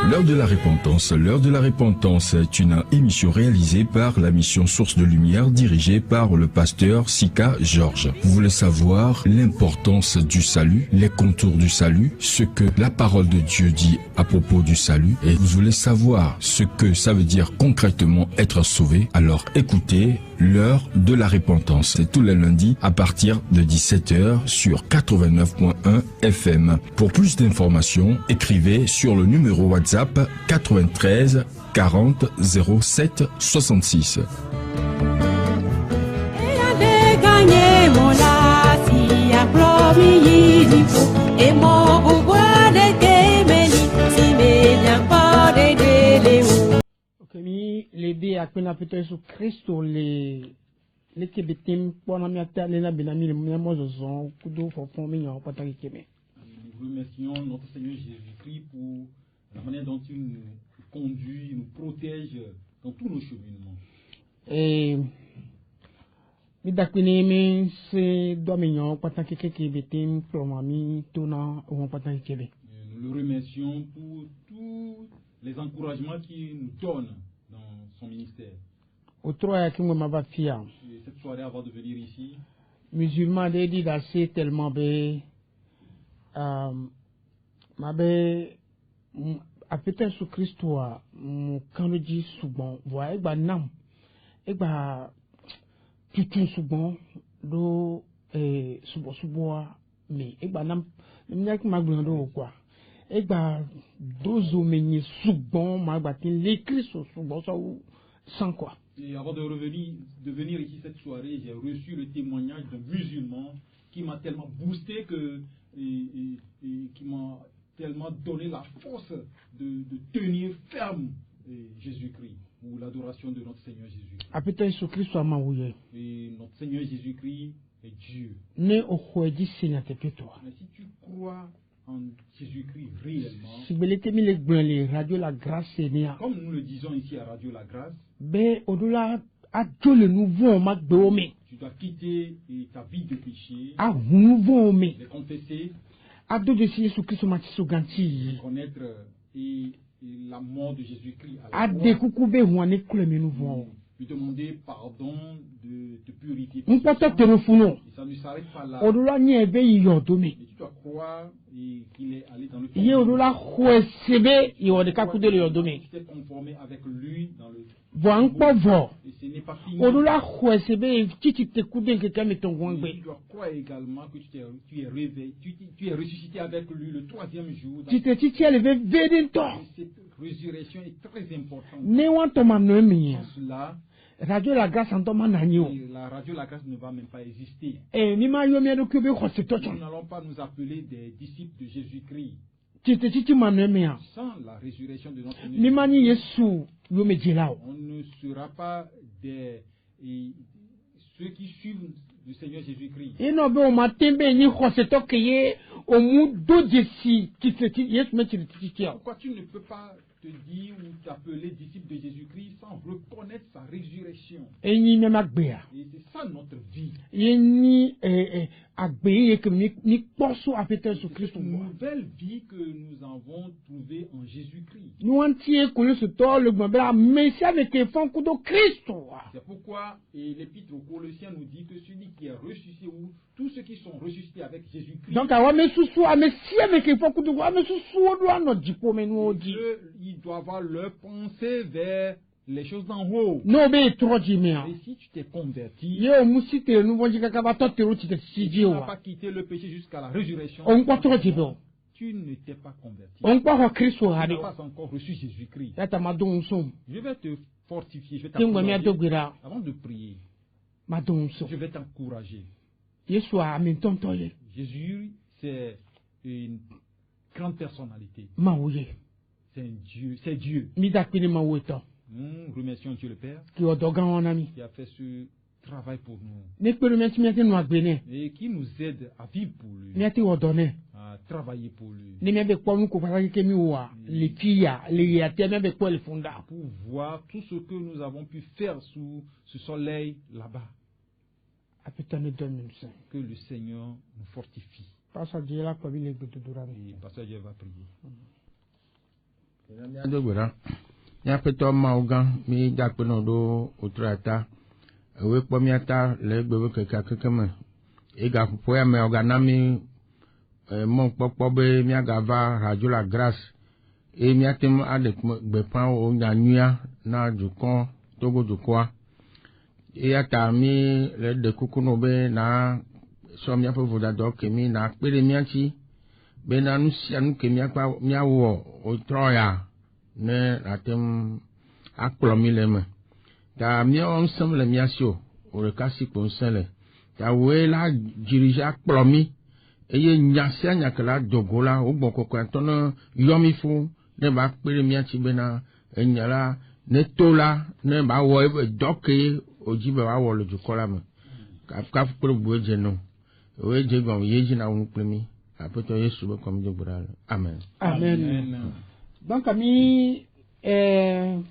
L'heure de la repentance. L'heure de la repentance est une émission réalisée par la mission Source de Lumière dirigée par le pasteur Sika Georges. Vous voulez savoir l'importance du salut, les contours du salut, ce que la parole de Dieu dit à propos du salut, et vous voulez savoir ce que ça veut dire concrètement être sauvé, alors écoutez l'heure de la repentance. C'est tous les lundis à partir de 17h sur 89.1 FM. Pour plus d'informations, écrivez sur le numéro WhatsApp 93 40 07 66. L'aider à connaître peut-être sur Christ les Québécois pour la miata les nabinami les moyens de son coup d'eau pour former un pata Québec. Nous remercions notre Seigneur Jésus-Christ pour la manière dont il nous conduit, nous protège dans tous nos cheminements. Et midakuni c'est dominion pata Québec pour mamie tona ou pata Québec. Nous le remercions pour tous les encouragements qu'il nous donne dans son ministère. Cette soirée avant de venir ici, musulman de dit d'assez tellement bé a peut-être sous Christ toi quand le dit souvent voyez bah nam et bah tout souvent do souvent mais et bah nam n'y que ma glando quoi et bah deux hommes souvent ma batin l'écrit souvent ça sans quoi. Et avant de venir ici cette soirée, j'ai reçu le témoignage d'un musulman qui m'a tellement boosté et qui m'a tellement donné la force de tenir ferme Jésus-Christ ou l'adoration de notre Seigneur Jésus-Christ. Et notre Seigneur Jésus-Christ est Dieu. Mais si tu crois en Jésus-Christ réellement, comme nous le disons ici à Radio La Grâce, tu dois quitter ta vie de péché, les confesser, connaître la mort de Jésus-Christ à la croix, lui demander pardon, de purifier. Et ça ne s'arrête pas là. Et tu dois croire qu'il est allé dans le il s'est conformé avec lui dans le et ce n'est pas fini. Tu dois croire également que tu es réveillé, tu es ressuscité avec lui le troisième jour. Cette résurrection est très importante. Sans cela, Radio La Grâce la Radio La Grâce ne va même pas exister. Nous n'allons pas nous appeler des disciples de Jésus-Christ. Sans la résurrection de notre Seigneur, on ne sera pas ceux qui suivent le Seigneur Jésus-Christ. Pourquoi tu ne peux pas te dire ou t'appeler disciple de Jésus-Christ sans reconnaître sa résurrection? Et c'est ça notre vie. Cette nouvelle vie que nous avons trouvée en Jésus-Christ. C'est pourquoi l'Épître aux Colossiens nous dit que celui qui est ressuscité ou tous ceux qui sont ressuscités avec Jésus-Christ, ils doivent avoir leur pensée vers les choses d'en haut. Et si tu t'es converti, tu n'as pas quitté le péché jusqu'à la résurrection, tu ne t'es pas converti. Tu n'as pas encore reçu Jésus-Christ. Je vais te fortifier, je vais t'encourager. Avant de prier, je vais t'encourager. Jésus, c'est une grande personnalité. C'est un Dieu, c'est Dieu. Nous remercions Dieu le Père qui a fait ce travail pour nous et qui nous aide à vivre pour lui, à travailler pour lui, pour voir tout ce que nous avons pu faire sous ce soleil là-bas. Que le Seigneur nous fortifie. Et Pasteur Dieu va prier. Mia petɔ mawu gã mi dakpenɔ ɖo wotra ta ewe kpɔ miata le egbe keke me egaƒoƒo ya me wògana mi mɔkpɔkpɔ be miagava radio la grâce eye miate ŋu aɖe gbeƒã wo nyanyuia na dukɔ Togo dukɔa eya ta mi le ɖe kuku nɔ be na sɔ miaƒe vodadɔ ke mi na kpe ɖe mia ŋuti bena nu sia nu ke miawɔ wotrɔ ya ne ate ŋu akplɔ mi le me ta miawo ŋusẽ le mia si o ɖeka si kpo ŋusẽ le ta woe la dirige akplɔ mi eye nya sia nya ke la dogo la wogbɔ kɔkɔetɔ ne yɔ mi fũu ne ba kpe ɖe mia ŋuti bena enya la ne to la ne ba wɔ ebe dɔ ke wòdzi be woawɔ le dukɔ la me kafu kple bue dze no woe dze gɔm ye dzi na wo nu kple mi aƒetɔ Yesu be kɔmi dogbo ɖa amen. Amen. Donc ami le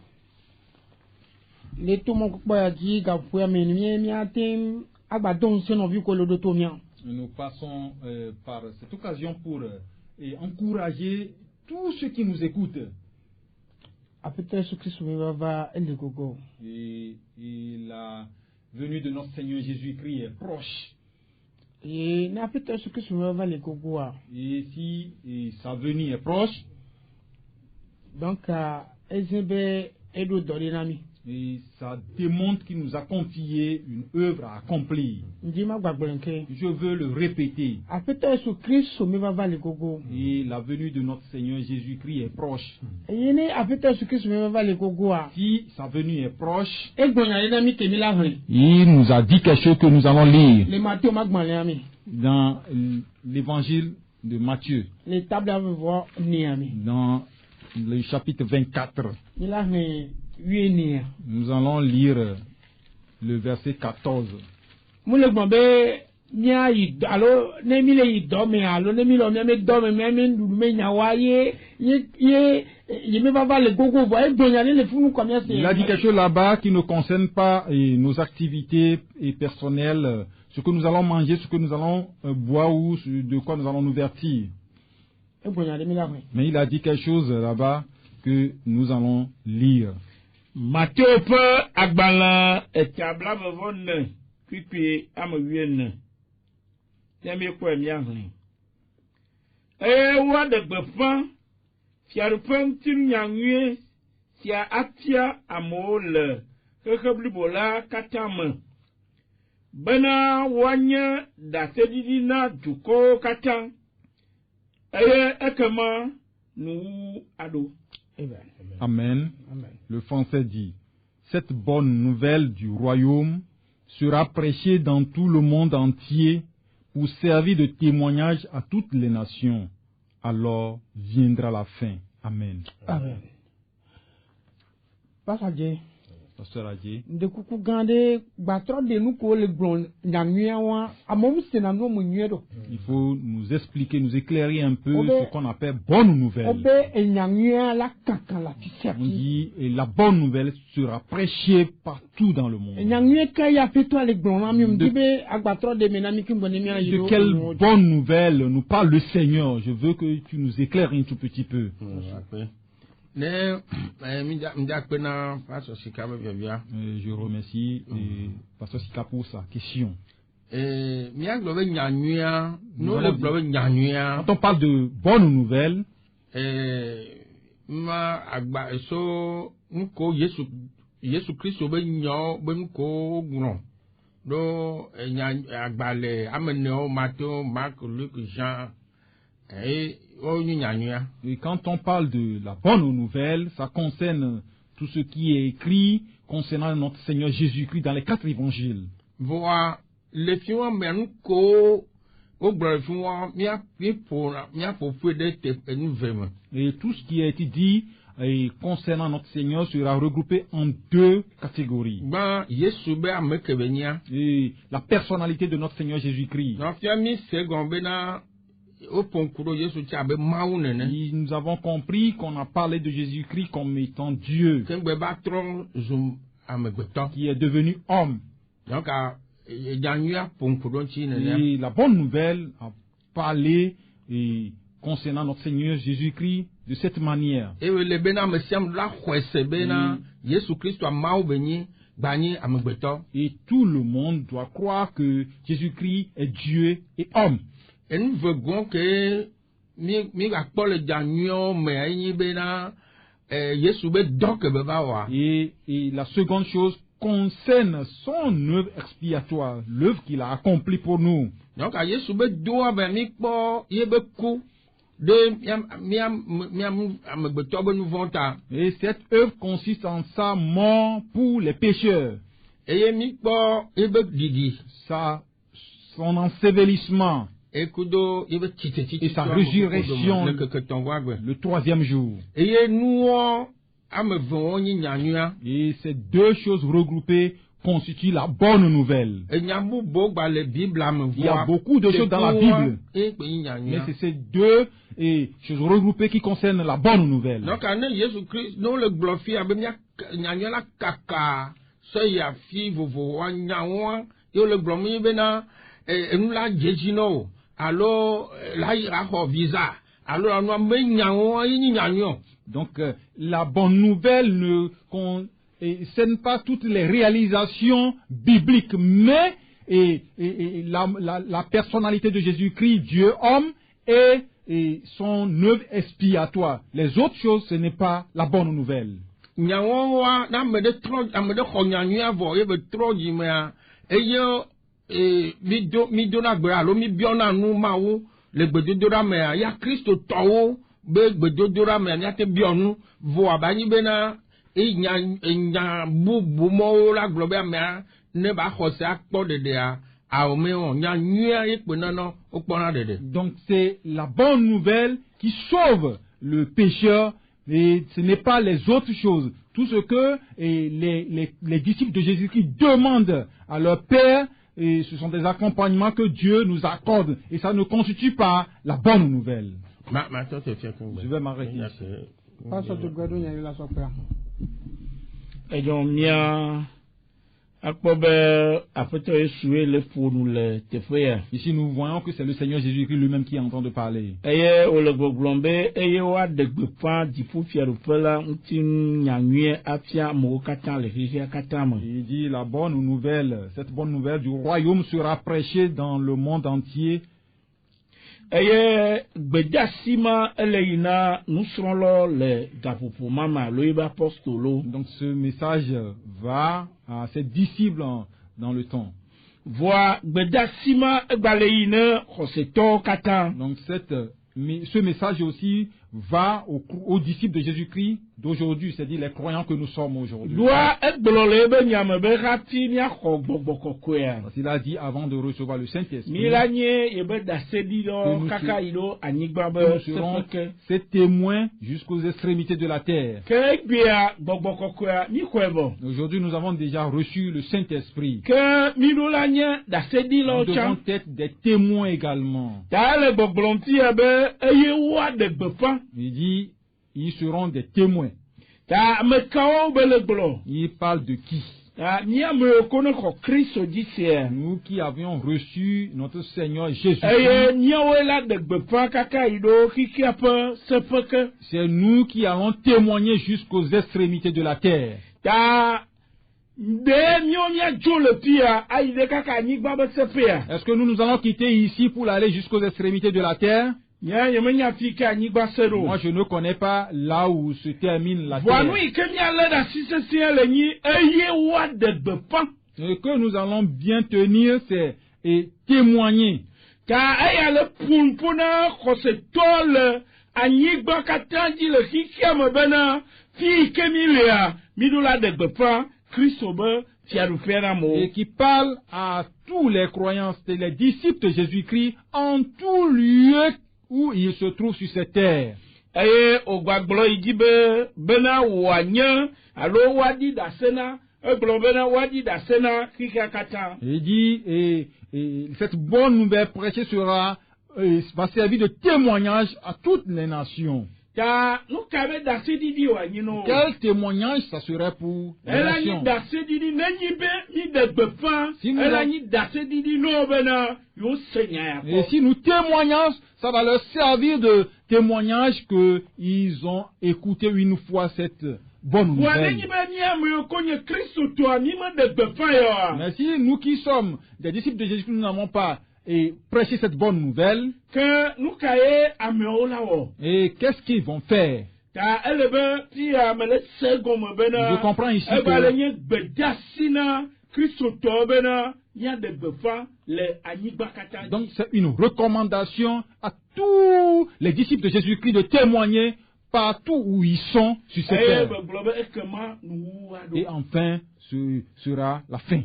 to mon kpɔ ya dzi gaƒoƒo ya me miate agbadɔ ŋusẽ nɔvi ko le ɖo to mia. Nous passons par cette occasion pour encourager tous ceux qui nous écoutent. Aƒetɔ Yesu Kristo va ele gogo. Et la venue de notre Seigneur Jésus-Christ est proche. Et aƒetɔ Yesu Kristo va le gogo a. Et si sa venue est proche, donc ezebe edo dɔ ɖe na mi. Et ça démontre qu'il nous a confié une œuvre à accomplir. Je veux le répéter. Et la venue de notre Seigneur Jésus-Christ est proche. Si sa venue est proche, il nous a dit quelque chose que nous allons lire dans l'évangile de Matthieu, dans le chapitre 24. Nous allons lire le verset 14. Il a dit quelque chose là-bas qui ne concerne pas nos activités personnelles, ce que nous allons manger, ce que nous allons boire ou de quoi nous allons nous vertir. Mais il a dit quelque chose là-bas que nous allons lire. Matthieu peut agbala etabla bevonne kwipi amawienne temi ko mi ahun wa de gbefan fiarufan tin nyanwe tia atia amole kekeblibola katame bana wanya da sedidi na duko katan ekema nu ado. Amen. Amen. Le français dit: cette bonne nouvelle du royaume sera prêchée dans tout le monde entier pour servir de témoignage à toutes les nations. Alors viendra la fin. Amen. Amen. Pasteur Adjé. De kuku gande batro de nous ko le blon nyamia wa amom senano munyedo. Il faut nous expliquer, nous éclairer un peu ce qu'on appelle bonne nouvelle. On dit et la bonne nouvelle sera prêchée partout dans le monde. De quelle bonne nouvelle nous parle le Seigneur? Je veux que tu nous éclaires un tout petit peu. Je remercie Pasteur Sika pour sa question. Quand on parle de bonnes nouvelles, et quand on parle de la bonne nouvelle, ça concerne tout ce qui est écrit concernant notre Seigneur Jésus-Christ dans les 4 évangiles. Et tout ce qui a été dit concernant notre Seigneur sera regroupé en 2 catégories. Et la personnalité de notre Seigneur Jésus-Christ. Nous avons compris qu'on a parlé de Jésus-Christ comme étant Dieu, qui est devenu homme. Et la bonne nouvelle a parlé concernant notre Seigneur Jésus-Christ de cette manière. Et le bena me semble la khwese bena Jésus Christ a mau beni bani amegbeto. Et tout le monde doit croire que Jésus-Christ est Dieu et homme. Et nous voulons que mi va pas le janyo me ayi bena Jésus be donc be va wa. Et la seconde chose concerne son œuvre expiatoire, l'œuvre qu'il a accomplie pour nous. Donc à Jésus be doa be mi po yebe ku de miam amegbeto be nous vonta. Et cette œuvre consiste en sa mort pour les pécheurs. Et mi po yebe didi. Son ensevelissement. Et sa résurrection le troisième jour. Et ces deux choses regroupées constituent la bonne nouvelle. Il y a beaucoup de choses dans la Bible, mais c'est ces deux choses regroupées qui concernent la bonne nouvelle. Donc, Jésus-Christ, nous le glorifions, et nous la jéjino alors là il a visa alors nous avons donc la bonne nouvelle ne concerne pas toutes les réalisations bibliques, mais la personnalité de Jésus-Christ, Dieu homme, et son œuvre expiatoire. Les autres choses, ce n'est pas la bonne nouvelle. Mi dona gbe alo mi biona nu mawo le gbedodora me ya Kristo towo be gbedodora me ya te bionu vo abani bena nya bubu mo la globe me ne ba khose akpo dede a o me on nya nua ipe nana o pona dede. Donc c'est la bonne nouvelle qui sauve le pécheur, et ce n'est pas les autres choses. Tout ce que les disciples de Jésus-Christ demandent à leur Père, et ce sont des accompagnements que Dieu nous accorde. Et ça ne constitue pas la bonne nouvelle. Je vais m'arrêter ici. Ici, nous voyons que c'est le Seigneur Jésus-Christ lui-même qui est en train de parler. Il dit la bonne nouvelle, cette bonne nouvelle du royaume sera prêchée dans le monde entier. Donc ce message va à ses disciples dans le temps. Donc ce message aussi va aux disciples de Jésus-Christ d'aujourd'hui, c'est-à-dire les croyants que nous sommes aujourd'hui. Il a dit avant de recevoir le Saint-Esprit, nous serons ses témoins jusqu'aux extrémités de la terre. Aujourd'hui, nous avons déjà reçu le Saint-Esprit. Nous devons être des témoins également. Il dit, ils seront des témoins. Il parle de qui? Nous qui avions reçu notre Seigneur Jésus. C'est nous qui allons témoigner jusqu'aux extrémités de la terre. Est-ce que nous allons quitter ici pour aller jusqu'aux extrémités de la terre? Moi, je ne connais pas là où se termine la terre. Ce que nous allons bien tenir, c'est témoigner. Et qui parle à tous les croyants, c'est les disciples de Jésus-Christ en tout lieu où il se trouve sur cette terre. Il dit, et cette bonne nouvelle prêchée va servir de témoignage à toutes les nations. Ta nous kabe dasididi wa nyino. Quel témoignage ça serait pour la Elle a nation? ni dasididi nenyi be ni de befa. Si nous Elle a- a ni dasididi no bena yo senya. Et si nous témoignons, ça va leur servir de témoignage qu'ils ont écouté une fois cette bonne Wa nouvelle. nenyi be ni amu konye Kristo to ani ma de befa yo. Mais si nous qui sommes des disciples de Jésus, nous n'avons pas prêché cette bonne nouvelle, Que nous kaye amu la wo. et qu'est-ce qu'ils vont faire? Ta elebe ti amele segom bena. Je comprends ici E que- ba le nye bedasina Kristo to bena ya de befa le anyigba kata. Donc c'est une recommandation à tous les disciples de Jésus-Christ de témoigner partout où ils sont sur cette Eh terre. be globe ekema nu wa do. Et enfin, ce sera la fin.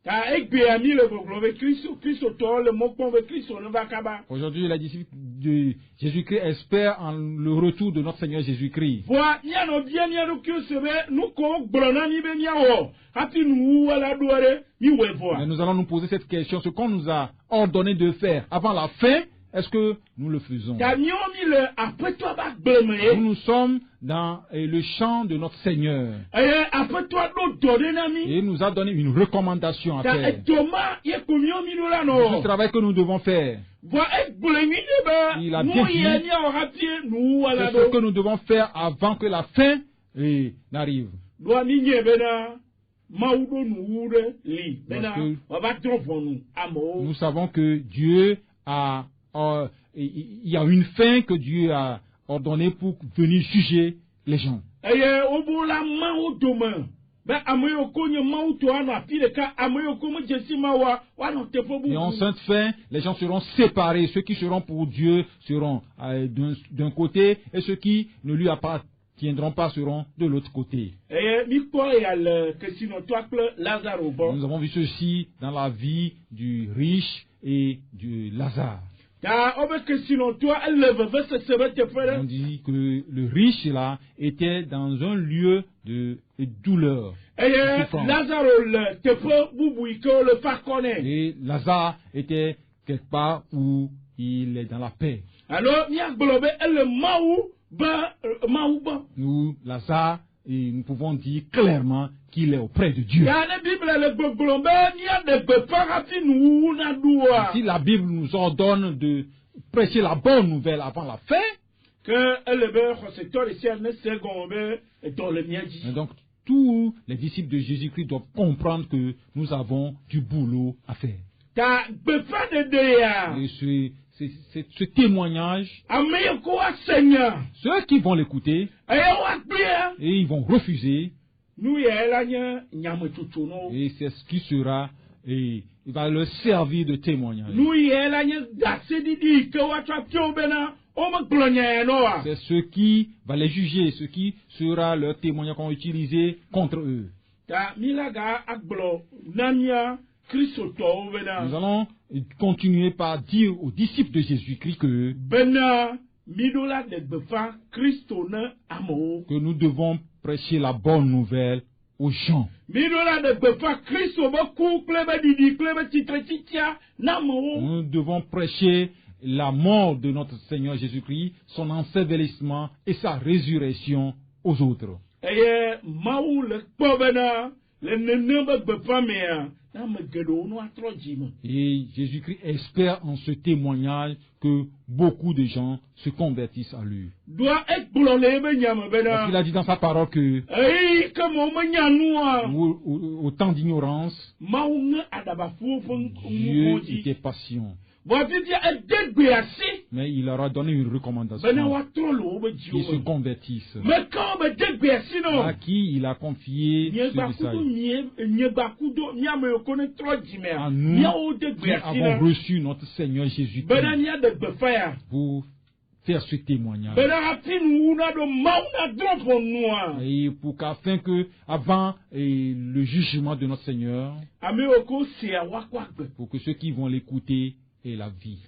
Ta egbe ami le globe Kristo to le mokpon be Kristo ne va kaba. Aujourd'hui, les disciples de Jésus-Christ espèrent en le retour de notre Seigneur Jésus-Christ. Voa nya no bia nya do kyo sebe nu ko gbrona ni be nya wo. Happy nu wa la doare ni we voa. Mais nous allons nous poser cette question. Ce qu'on nous a ordonné de faire avant la fin, est-ce que nous le faisons? Ta nyomi le apeto ba gbleme. Nous sommes dans le champ de notre Seigneur. Eh apeto do dore na mi. Et il nous a donné une recommandation à Ta faire. etoma ye ko nyomi do la Ce no. travail que nous devons faire. Voa egblemi de Il ba a nu bien dit. ye ni o happy nu wa la C'est ce que do. nous devons faire avant que la fin n'arrive. Do mi nye bena maudo nu de li. Bena Parce que- wa ba trofonu amo. Nous savons que Dieu il y a une fin que Dieu a ordonnée pour venir juger les gens. Eye obola mawu dome. Be amoyo konye mawu to ano api de ka amoyo komo jesi mawa wa no tefo bu. Et en sainte fin, les gens seront séparés. Ceux qui seront pour Dieu seront d'un côté et ceux qui ne lui appartiendront pas seront de l'autre côté. Eye mi ko ya le kesino to akle Lazaro bo. Nous avons vu ceci dans la vie du riche et du Lazare. Ta obe kesino to eleve vese sebe On tefere. dit que le riche là était dans un lieu de douleur. Eye Souffrance. Lazaro le tefo bubu iko le fa kone. Et Lazare était quelque part où il est dans la paix. Alors mi agbolobe ele mawu ba mawu ba. Nous, Lazare, et nous pouvons dire clairement qu'il est auprès de Dieu. Ya ne Bible le gbogbolobe ni ade gbe pa rapi nu na duwa. Si la Bible nous ordonne de prêcher la bonne nouvelle avant la fin, Que elebe secteur ici ne segombe dans le miaji. et donc tous les disciples de Jésus-Christ doivent comprendre que nous avons du boulot à faire. Ta befa de ya. Et ce témoignage, Ameyo ko asenya. ceux qui vont l'écouter, Ayo akbia. et ils vont refuser, Nu ya elanya nyame tutu no. et c'est ce qui sera, et il va leur servir de témoignage. Nu ya elanya dasedidi ke watwa piobena o ma glonya no a. C'est ce qui va les juger, ce qui sera leur témoignage qu'on va utiliser contre eux. Ta milaga akblo namia Kristo to bena. Nous allons continuer par dire aux disciples de Jésus-Christ Bena midola de befa Kristo na amo. que nous devons prêcher la bonne nouvelle aux gens. Midola de befa Kristo ba ku klebe didi klebe titia na mo. Nous devons prêcher la mort de notre Seigneur Jésus-Christ, son ensevelissement et sa résurrection aux autres. Eye mawu le kpɔbena le nene be befa mea na me geɖewo no atrɔ dzi me. Et Jésus-Christ espère en ce témoignage que beaucoup de gens se convertissent à lui. Doa ekplɔ le ebe nya me Parce qu'il bena. a dit dans sa parole que Eyi ke mo menya nua. au temps d'ignorance, Mawu ŋe aɖabafuwo ƒe Dieu ŋkuwo dzi. était patient. Bɔn fifia ede gbe asi Mais il leur a donné une recommandation bena woatrɔ le wobe qu'ils se dziwo me. convertissent. Mekawo be de gbe asi À no. qui il a confié ce Miegbakudo message. miegbakudo miame yiwo ko ne trɔ dzi mea. À nous Miawo de qui gbe asi avons na. reçu notre Seigneur Bena Jésus-Christ miaɖe gbefa ya. pour faire ce témoignage. Bena hafi nu na ɖo mawu na drɔ ƒo nua. Et pour qu'afin que, avant le jugement de notre Seigneur, Ame yiwo ko sea woakɔ agbe. pour que ceux qui vont l'écouter est la vie.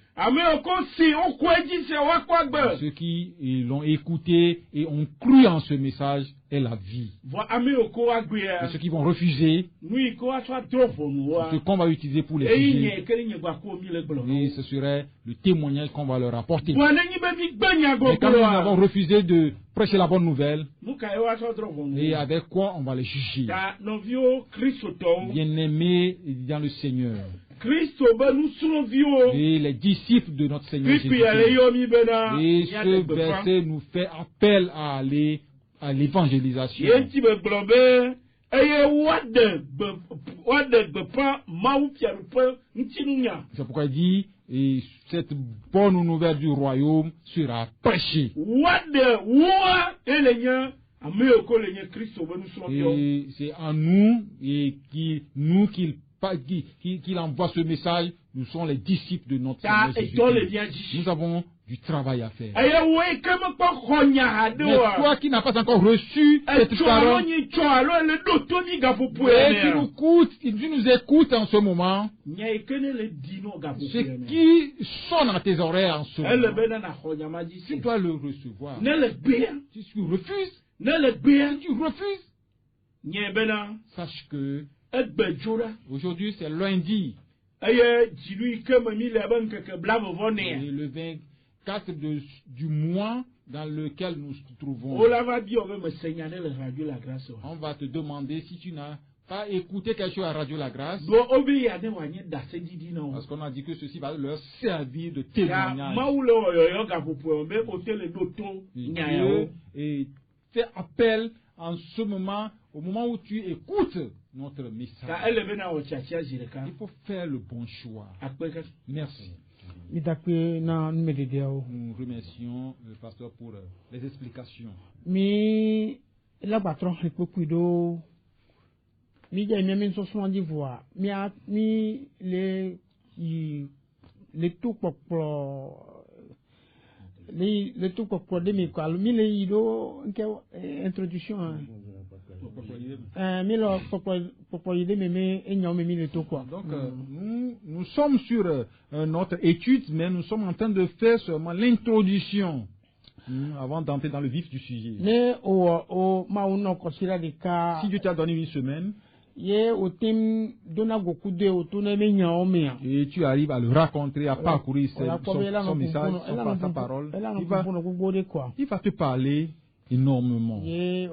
Ceux qui l'ont écouté et ont cru en ce message est la vie. Et ceux qui vont refuser, ce qu'on va utiliser pour les juger, et ce serait le témoignage qu'on va leur apporter. Mais quand nous avons refusé de prêcher la bonne nouvelle, et avec quoi on va les juger? Bien-aimés dans le Seigneur. Et les disciples de notre Seigneur Jésus. Et ce verset nous fait appel à aller à l'évangélisation. C'est pourquoi il dit, et cette bonne nouvelle du royaume sera prêchée. Et c'est à nous et qu'il envoie ce message. Nous sommes les disciples de notre Seigneur Jésus. Nous avons du travail à faire. Mais toi qui n'as pas encore reçu cette parole, et tu nous écoutes en ce moment, ce qui sonne à tes oreilles en ce moment, tu dois le recevoir. Si tu refuses, sache que aujourd'hui c'est lundi. Et le 24 du mois dans lequel nous nous trouvons. On va te demander si tu n'as pas écouté quelque chose à Radio La Grâce. Parce qu'on a dit que ceci va leur servir de témoignage. Et fais appel en ce moment, au moment où tu écoutes notre message. Il faut faire le bon choix. Merci. Nous remercions le pasteur pour les explications. Introduction. Donc, nous sommes sur notre étude, mais nous sommes en train de faire seulement l'introduction avant d'entrer dans le vif du sujet. Si Dieu t'a donné une semaine, et tu arrives à le raconter, à parcourir son message, sa parole, il va te parler énormément. Et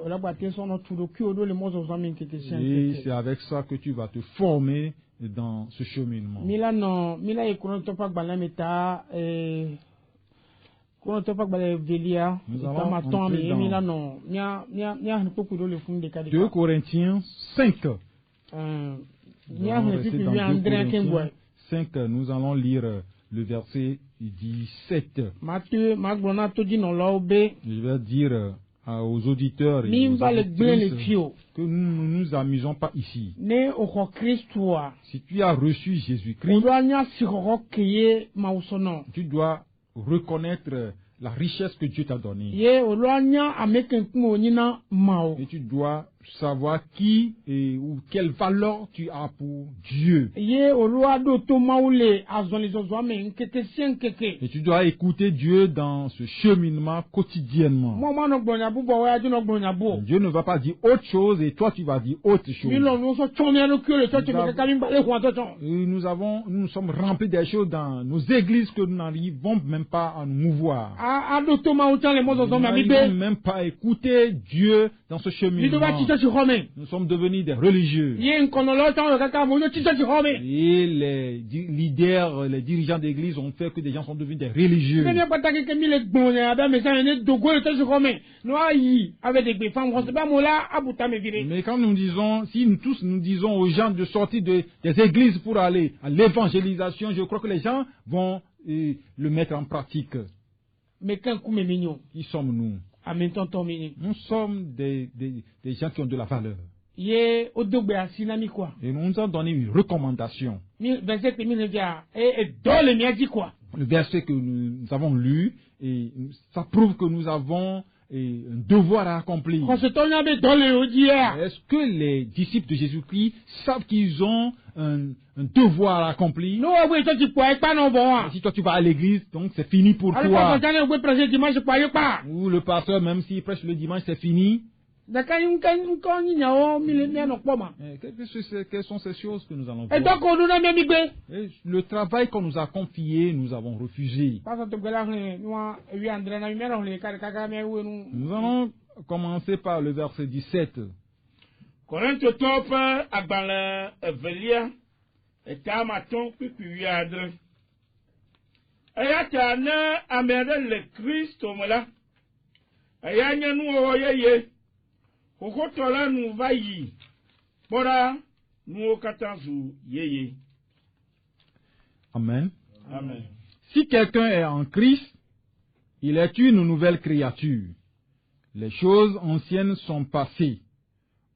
c'est avec ça que tu vas te former dans ce cheminement. Nous allons entrer dans 2 Corinthiens 5. Nous allons lire le verset 17. Je vais dire aux auditeurs et aux auditrices que nous ne nous amusons pas ici. Si tu as reçu Jésus-Christ, tu dois reconnaître la richesse que Dieu t'a donnée. Et tu dois savoir qui et ou quelle valeur tu as pour Dieu. Et tu dois écouter Dieu dans ce cheminement quotidiennement. Dieu ne va pas dire autre chose et toi tu vas dire autre chose. Nous sommes remplis des choses dans nos églises que nous n'arrivons même pas à nous mouvoir. Nous n'arrivons même pas à écouter Dieu dans ce cheminement. Nous sommes devenus des religieux. Et les leaders, les dirigeants d'église ont fait que des gens sont devenus des religieux. Mais quand nous disons, si nous tous nous disons aux gens de sortir des églises pour aller à l'évangélisation, je crois que les gens vont le mettre en pratique. Qui sommes-nous? Nous sommes des gens qui ont de la valeur. Et nous nous avons donné une recommandation. Le verset que nous avons lu, et ça prouve que nous avons un devoir à accomplir. Est-ce que les disciples de Jésus-Christ savent qu'ils ont un devoir à accomplir? Si toi tu vas à l'église, donc c'est fini pour toi. Ou le pasteur, même s'il prêche le dimanche, c'est fini. Quelles sont ces choses que nous allons voir? Et le travail qu'on nous a confié, nous avons refusé. Nous allons commencer par le verset 17. Amen. Amen. Si quelqu'un est en Christ, il est une nouvelle créature. Les choses anciennes sont passées.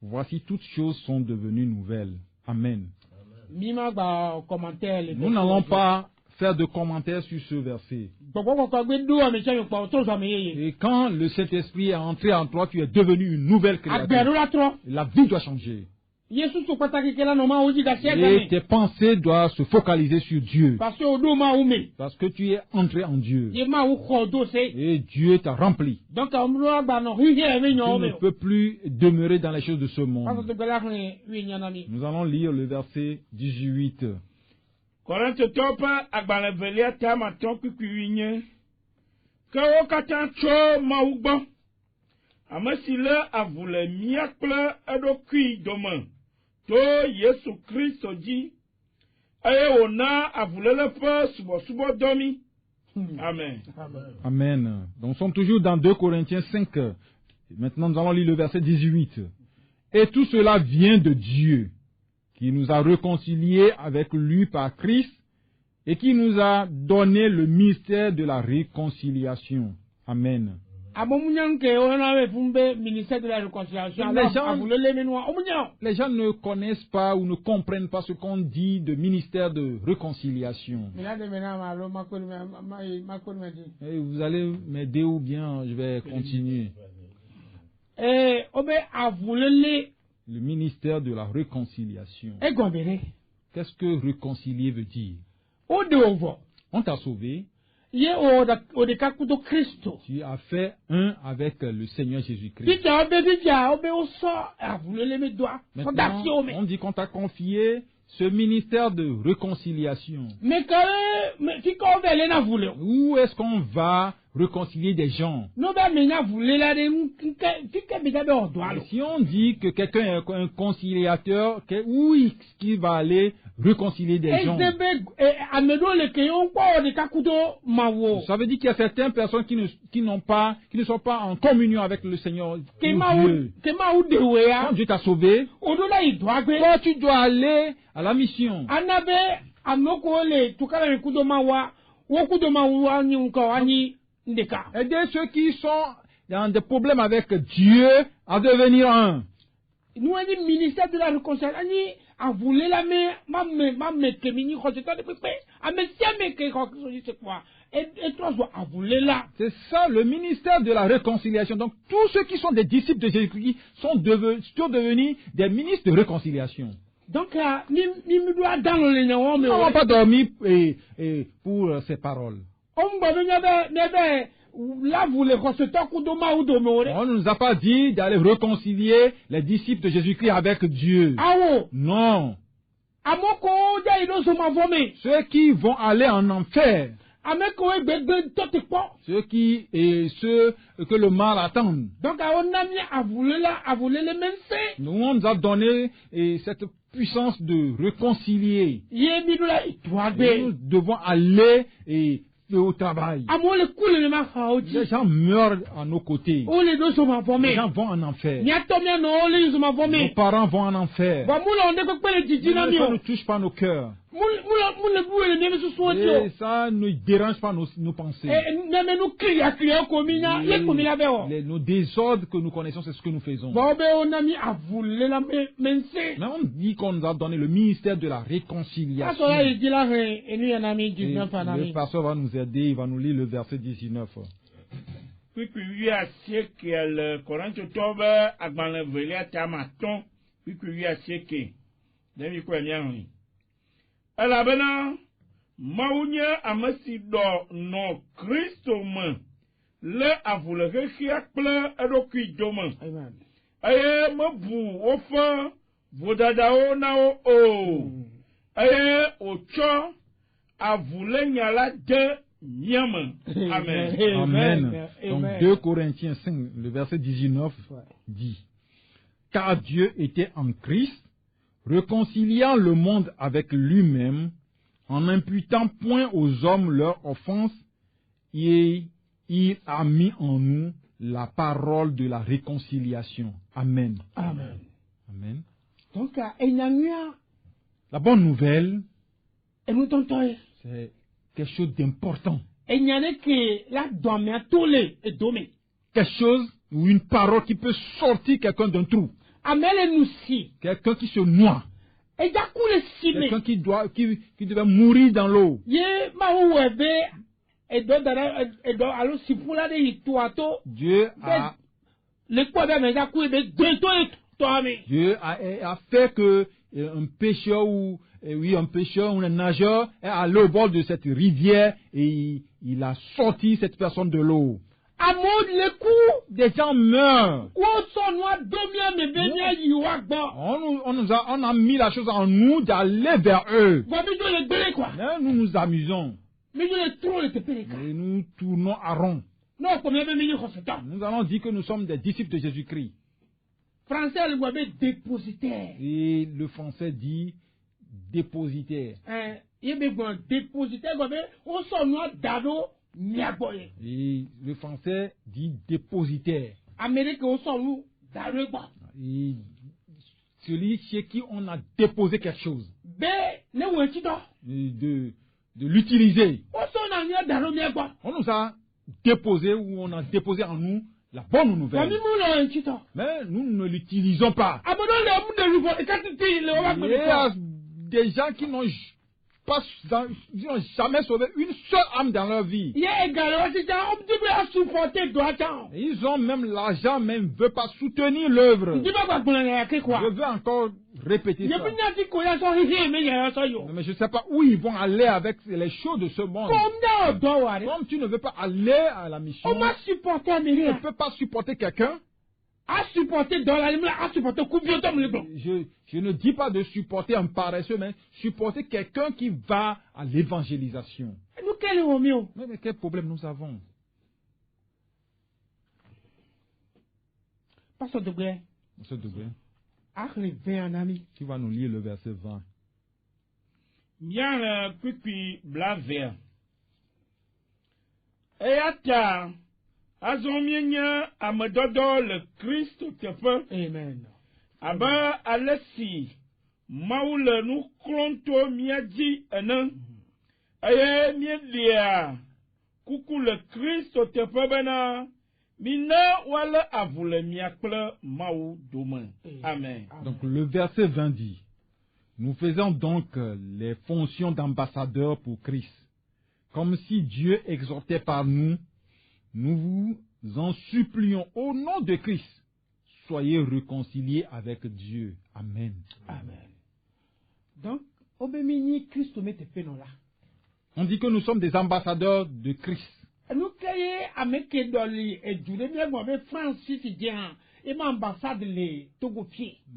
Voici toutes choses sont devenues nouvelles. Amen. Nous n'allons pas faire de commentaires sur ce verset. Et quand le Saint-Esprit est entré en toi, tu es devenu une nouvelle créature. La vie doit changer. Et tes pensées doivent se focaliser sur Dieu. Parce que tu es entré en Dieu. Et Dieu t'a rempli. Tu ne peux plus demeurer dans les choses de ce monde. Nous allons lire le verset 18. Amen. Amen. Donc nous sommes toujours dans 2 Corinthiens 5. Maintenant nous allons lire le verset 18. Et tout cela vient de Dieu, qui nous a réconciliés avec lui par Christ et qui nous a donné le mystère de la réconciliation. Amen. Les gens ne connaissent pas ou ne comprennent pas ce qu'on dit de ministère de réconciliation. Et vous allez m'aider ou bien je vais continuer. Le ministère de la réconciliation. Qu'est-ce que réconcilier veut dire? On t'a sauvé. Tu as fait un avec le Seigneur Jésus-Christ. Maintenant, on dit qu'on t'a confié ce ministère de réconciliation. Où est-ce qu'on va réconcilier des gens? Si on dit que quelqu'un est un conciliateur, où est-ce qu'il va aller réconcilier des gens? Ça veut dire qu'il y a certaines personnes qui ne sont pas en communion avec le Seigneur Dieu. Quand Dieu t'a sauvé, toi tu dois aller à la mission. Aider ceux qui sont dans des problèmes avec Dieu à devenir un. Nous avons ministère de la réconciliation. C'est ça le ministère de la réconciliation. Donc tous ceux qui sont des disciples de Jésus-Christ sont devenus des ministres de réconciliation. Donc nous n'avons pas dormi pour ces paroles. On ne nous a pas dit d'aller réconcilier les disciples de Jésus-Christ avec Dieu. Non. Ceux qui vont aller en enfer. Ceux que le mal attend. Donc, nous, on nous a donné cette puissance de réconcilier. Nous devons aller au travail. Les gens meurent à nos côtés. Les gens vont en enfer. Nos parents vont en enfer. Ça ne touche pas nos cœurs. Et ça ne dérange pas nos pensées. Nos désordres que nous connaissons, c'est ce que nous faisons. Mais on dit qu'on nous a donné le ministère de la réconciliation. Et le pasteur va nous aider, il va nous lire le verset 19. Puis lui a qu'elle Corinth Toba a gbanlevelé à Tamaton. Puis lui a que Demi quoi bien. Elle a bena Maunya amasi do no Christo man. Le avule rekia ple adokui doman. Amen. Aye mabu ofa vodadao na o. Aye ocho avule nyala de nyama. Amen. Amen. Donc 2 Corinthiens 5, le verset 19 dit: Car Dieu était en Christ, réconciliant le monde avec lui-même, en n'imputant point aux hommes leur offense, et il a mis en nous la parole de la réconciliation. Amen. Amen. Amen. Donc, la bonne nouvelle, c'est quelque chose d'important. Quelque chose ou une parole qui peut sortir quelqu'un d'un trou. Quelqu'un qui se noie. Quelqu'un qui devait mourir dans l'eau. Dieu a fait que un pêcheur ou un nageur est allé au bord de cette rivière et il a sorti cette personne de l'eau. Des gens meurent. On a mis la chose en nous d'aller vers eux. Mais nous nous amusons. Et nous tournons à rond. Nous allons dire que nous sommes des disciples de Jésus-Christ. Et le français dit dépositaire. Et le français dit dépositaire. Et celui chez qui on a déposé quelque chose. De l'utiliser. On nous a déposé ou on a déposé en nous la bonne nouvelle. Mais nous ne l'utilisons pas. Il y a des gens qui n'ont jamais sauvé une seule âme dans leur vie. Ils ont même l'argent, mais ils ne veulent pas soutenir l'œuvre. Je veux encore répéter ça. Mais je ne sais pas où ils vont aller avec les choses de ce monde. Comme tu ne veux pas aller à la mission, tu ne peux pas supporter quelqu'un. Je ne dis pas de supporter un paresseux, mais supporter quelqu'un qui va à l'évangélisation. Mais quel problème nous avons? Pasteur Douglé. Qui va nous lire le verset 20? Bien le pipi blaver. Et attends. Azomienya amadodo le Christ te fait. Amen. Aba alesi maule nu klonto miadi enan. Aye miedia kuku le Christ te fait bena. Mina wala avule miakle maou domain. Amen. Donc le verset 20 dit: Nous faisons donc les fonctions d'ambassadeurs pour Christ. Comme si Dieu exhortait par nous, nous vous en supplions au nom de Christ. Soyez réconciliés avec Dieu. Amen. Amen. Donc, obémini Christ mette là. On dit que nous sommes des ambassadeurs de Christ. Nous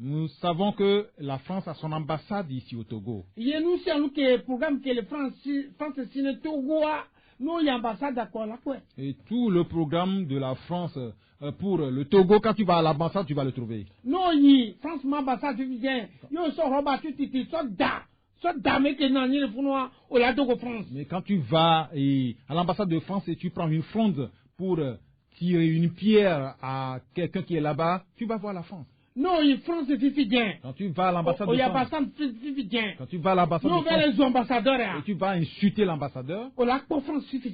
Nous savons que la France a son ambassade ici au Togo. Et nous savons que le programme que le France Togo a. Et tout le programme de la France pour le Togo, quand tu vas à l'ambassade, tu vas le trouver. Non, France, l'ambassade, tu viens. Mais quand tu vas à l'ambassade de France et tu prends une fronde pour tirer une pierre à quelqu'un qui est là-bas, tu vas voir la France. Non, France est bien. Quand tu vas à l'ambassade de France, quand tu vas à l'ambassade de France, et tu vas insulter l'ambassadeur,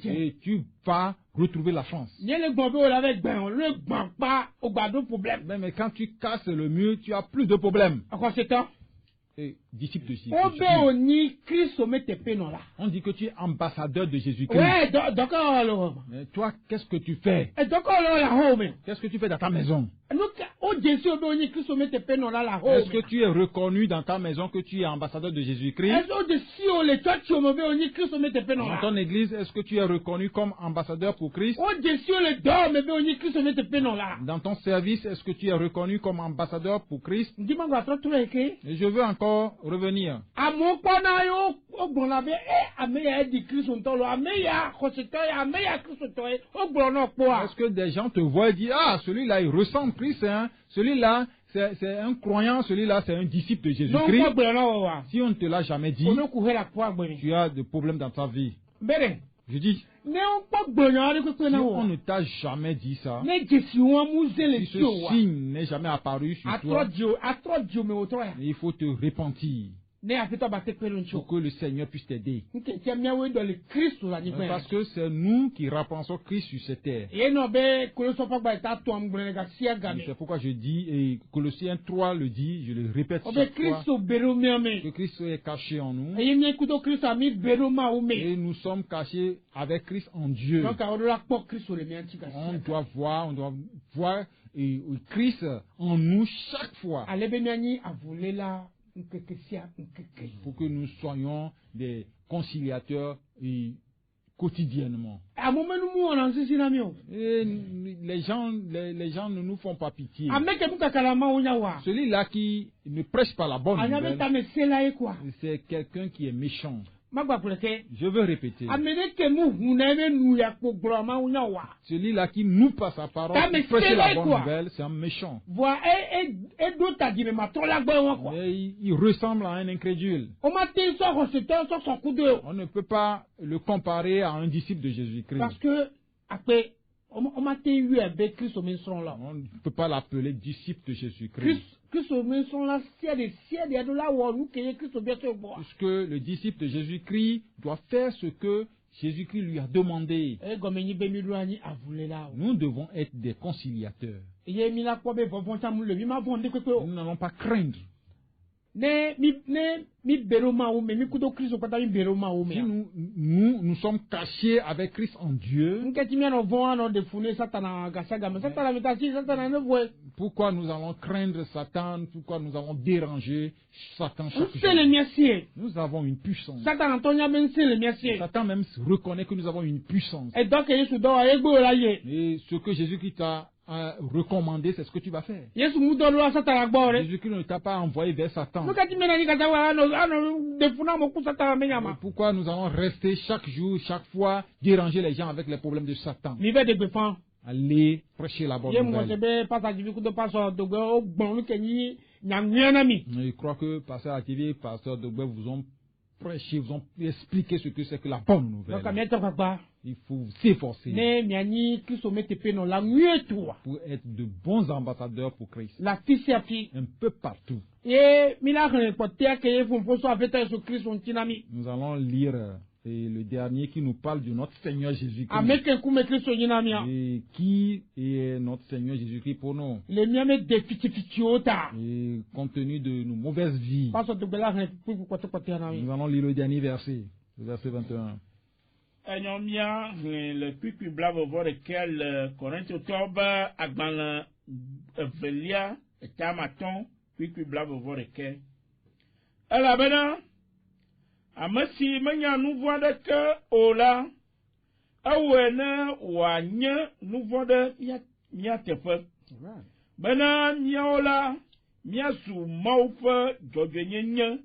et tu vas retrouver la France. Mais quand tu casses le mur, tu as plus de problèmes. disciple de Jésus. On dit que tu es ambassadeur de Jésus-Christ. Mais toi, qu'est-ce que tu fais? Qu'est-ce que tu fais dans ta maison? Est-ce que tu es reconnu dans ta maison que tu es ambassadeur de Jésus-Christ? Dans ton église, est-ce que tu es reconnu comme ambassadeur pour Christ? Dans ton service, est-ce que tu es reconnu comme ambassadeur pour Christ? Et je veux encore revenir. Est-ce que des gens te voient et disent, ah, celui-là, il ressemble à Christ, hein? Celui-là, c'est un croyant, celui-là, c'est un disciple de Jésus-Christ. Si on ne te l'a jamais dit, tu as des problèmes dans ta vie. Je dis, si on ne t'a jamais dit ça, si ce signe n'est jamais apparu sur toi, il faut te repentir pour que le Seigneur puisse t'aider. Parce que c'est nous qui repensons Christ sur cette terre. C'est pourquoi je dis, et Colossiens 3 le dit, je le répète chaque fois, que Christ est caché en nous. Et nous sommes cachés avec Christ en Dieu. On doit voir Christ en nous chaque fois. Pour que nous soyons des conciliateurs quotidiennement. Et les gens ne nous font pas pitié. Celui-là qui ne prêche pas la bonne nouvelle, c'est quelqu'un qui est méchant. Je veux répéter. Celui-là qui nous passe la parole, qui prêche la bonne nouvelle, c'est un méchant. Mais il ressemble à un incrédule. On ne peut pas le comparer à un disciple de Jésus-Christ. Parce que on ne peut pas l'appeler disciple de Jésus-Christ. Puisque le disciple de Jésus-Christ doit faire ce que Jésus-Christ lui a demandé. Nous devons être des conciliateurs. Nous n'allons pas craindre. Si nous sommes cachés avec Christ en Dieu, pourquoi nous allons craindre Satan? Pourquoi nous allons déranger Satan chaque jour? Nous avons une puissance. Satan même reconnaît que nous avons une puissance. Et ce que Jésus-Christ a recommandé, c'est ce que tu vas faire. Jésus-Christ ne t'a pas envoyé vers Satan. Pourquoi nous allons rester chaque jour, chaque fois, déranger les gens avec les problèmes de Satan? Allez prêcher la bonne nouvelle. Je crois que Pasteur Ativi, Pasteur Dogbe vous ont prêché, vous ont expliqué ce que c'est que la bonne nouvelle. Il faut s'efforcer pour être de bons ambassadeurs pour Christ. Un peu partout. Nous allons lire le dernier qui nous parle de notre Seigneur Jésus-Christ. Et qui est notre Seigneur Jésus-Christ pour nous? Et compte tenu de nos mauvaises vies, nous allons lire le dernier verset, le verset 21. Le plus blave voir lequel Corinthe octobre agban velia tamaton plus blave voir lequel elle a bena amasi menya nous voit de que ola awena wanya nous voit de mia tefe bena nyaola mia su maufa jogenye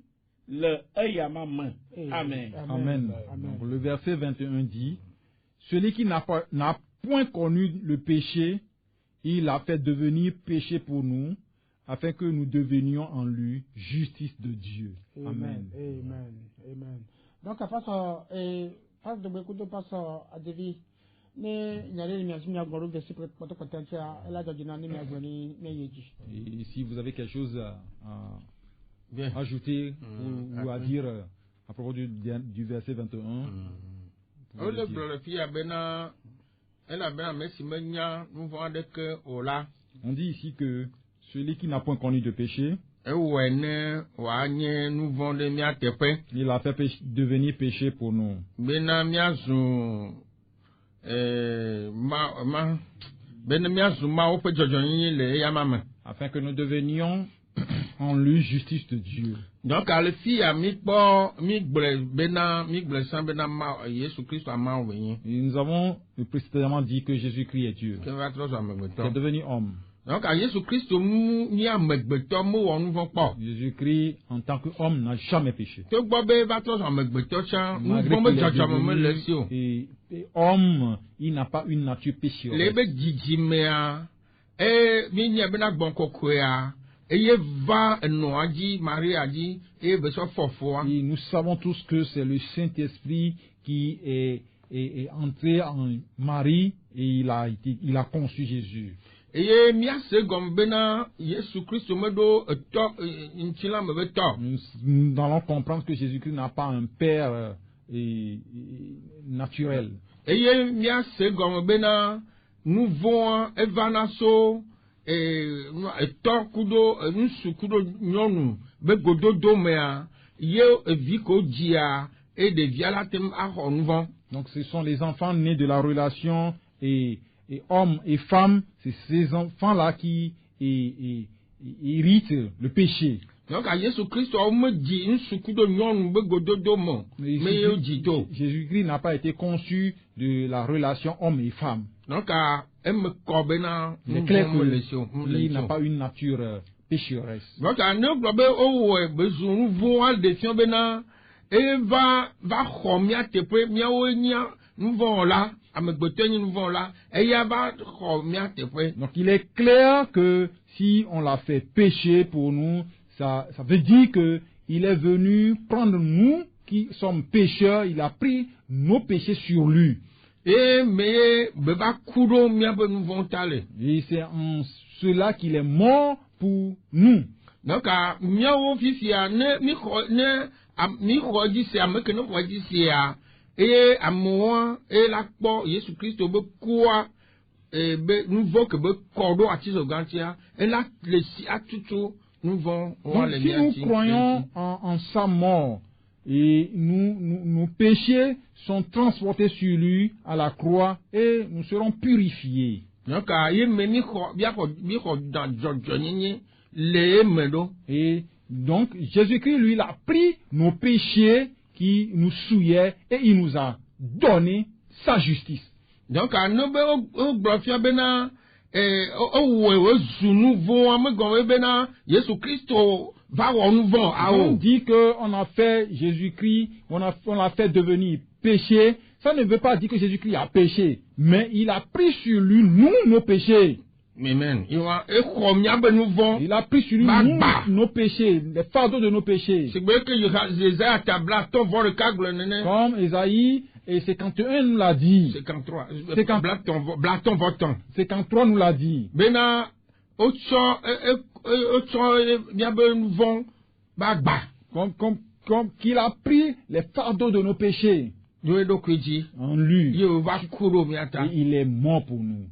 le ayamama. Amen. Amen. Donc, le verset 21 dit, celui qui n'a point connu le péché, il a fait devenir péché pour nous, afin que nous devenions en lui justice de Dieu. Amen. Amen. Amen. Donc, à face de beaucoup de passages à David, et si vous avez quelque chose à ajouter ou à dire à propos du verset 21. On dit ici que celui qui n'a point connu de péché, Il a fait devenir péché pour nous. Afin que nous devenions en lui justice de Dieu. Donc, à l'effi, nous avons précédemment dit que Jésus-Christ est Dieu, qui est devenu homme. Donc, à Jésus-Christ, Jésus-Christ, en tant qu'homme, n'a jamais péché. Et homme, il n'a pas une nature pécheresse. Et nous savons tous que c'est le Saint-Esprit qui est entré en Marie et il a conçu Jésus. Nous allons comprendre que Jésus-Christ n'a pas un père naturel. Nous voyons Evanaso et Tokudo, Nusukudo Nyonu, Begodo Mea, Yeo Viko Dia et des Vialatem Ahonvon. Donc ce sont les enfants nés de la relation et hommes et femmes, c'est ces enfants-là qui héritent le péché. Donc à Jésus-Christ, on me dit une Sukudo Nyonu, Begodo Domo, Jésus-Christ n'a pas été conçu de la relation homme et femme. Donc, c'est clair qu'il n'a pas une nature pécheresse. Donc, nous donc, il est clair que si on l'a fait pécher pour nous, ça veut dire que il est venu prendre nous qui sommes pécheurs, il a pris nos péchés sur lui. Et c'est en cela qu'il est mort pour nous. Donc, si nous croyons en sa mort, et nos péchés sont transportés sur lui à la croix et nous serons purifiés. Et donc Jésus-Christ, lui, il a pris nos péchés qui nous souillaient et il nous a donné sa justice. Donc, on dit qu'on a fait Jésus-Christ, on l'a fait devenir péché. Ça ne veut pas dire que Jésus-Christ a péché, mais il a pris sur lui nos péchés. Amen. Il a pris sur lui nos péchés, les fardeaux de nos péchés. Comme Ésaïe et 51 nous l'a dit. 53 nous l'a dit. Comme qu'il a pris les fardeaux de nos péchés en lui. Et il est mort pour nous.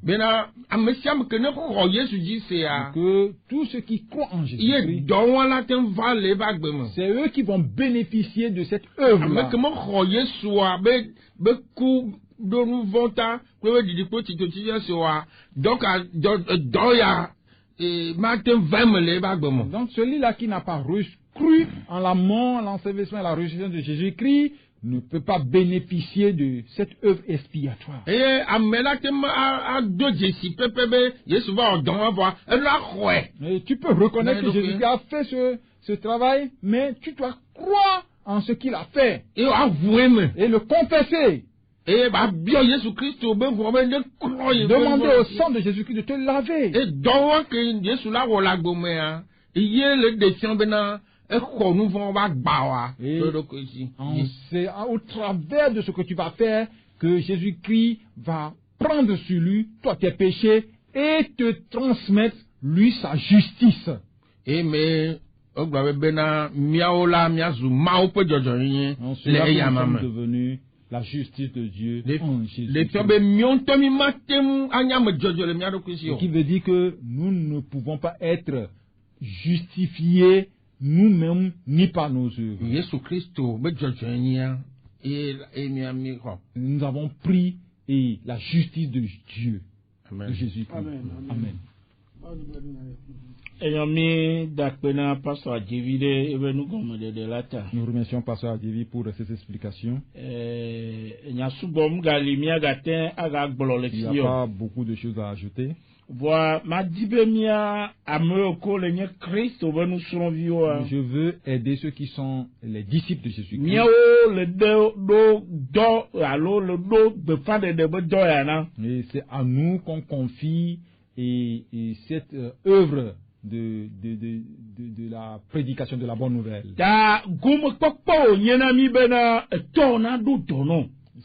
Que tous ceux qui croient en Jésus-Christ, c'est eux qui vont bénéficier de cette œuvre-là. Donc celui-là qui n'a pas cru en la mort, l'ensevelissement et la résurrection de Jésus-Christ ne peut pas bénéficier de cette œuvre expiatoire. Et tu peux reconnaître que Jésus a fait ce travail, mais tu dois croire en ce qu'il a fait et le confesser. Demander au sang de Jésus-Christ de te laver. C'est au travers de ce que tu vas faire que Jésus-Christ va prendre sur lui toi tes péchés et te transmettre lui sa justice. Amen. En cela nous sommes devenus la justice de Dieu en Jésus. Ce qui veut dire que nous ne pouvons pas être justifiés nous-mêmes ni par nos œuvres. Nous avons pris la justice de Dieu, de Jésus-Christ. Amen. Nous remercions Pasteur Adjevi pour ces explications. Il n'y a pas beaucoup de choses à ajouter. Je veux aider ceux qui sont les disciples de Jésus-Christ. Et c'est à nous qu'on confie et cette œuvre de la prédication de la bonne nouvelle.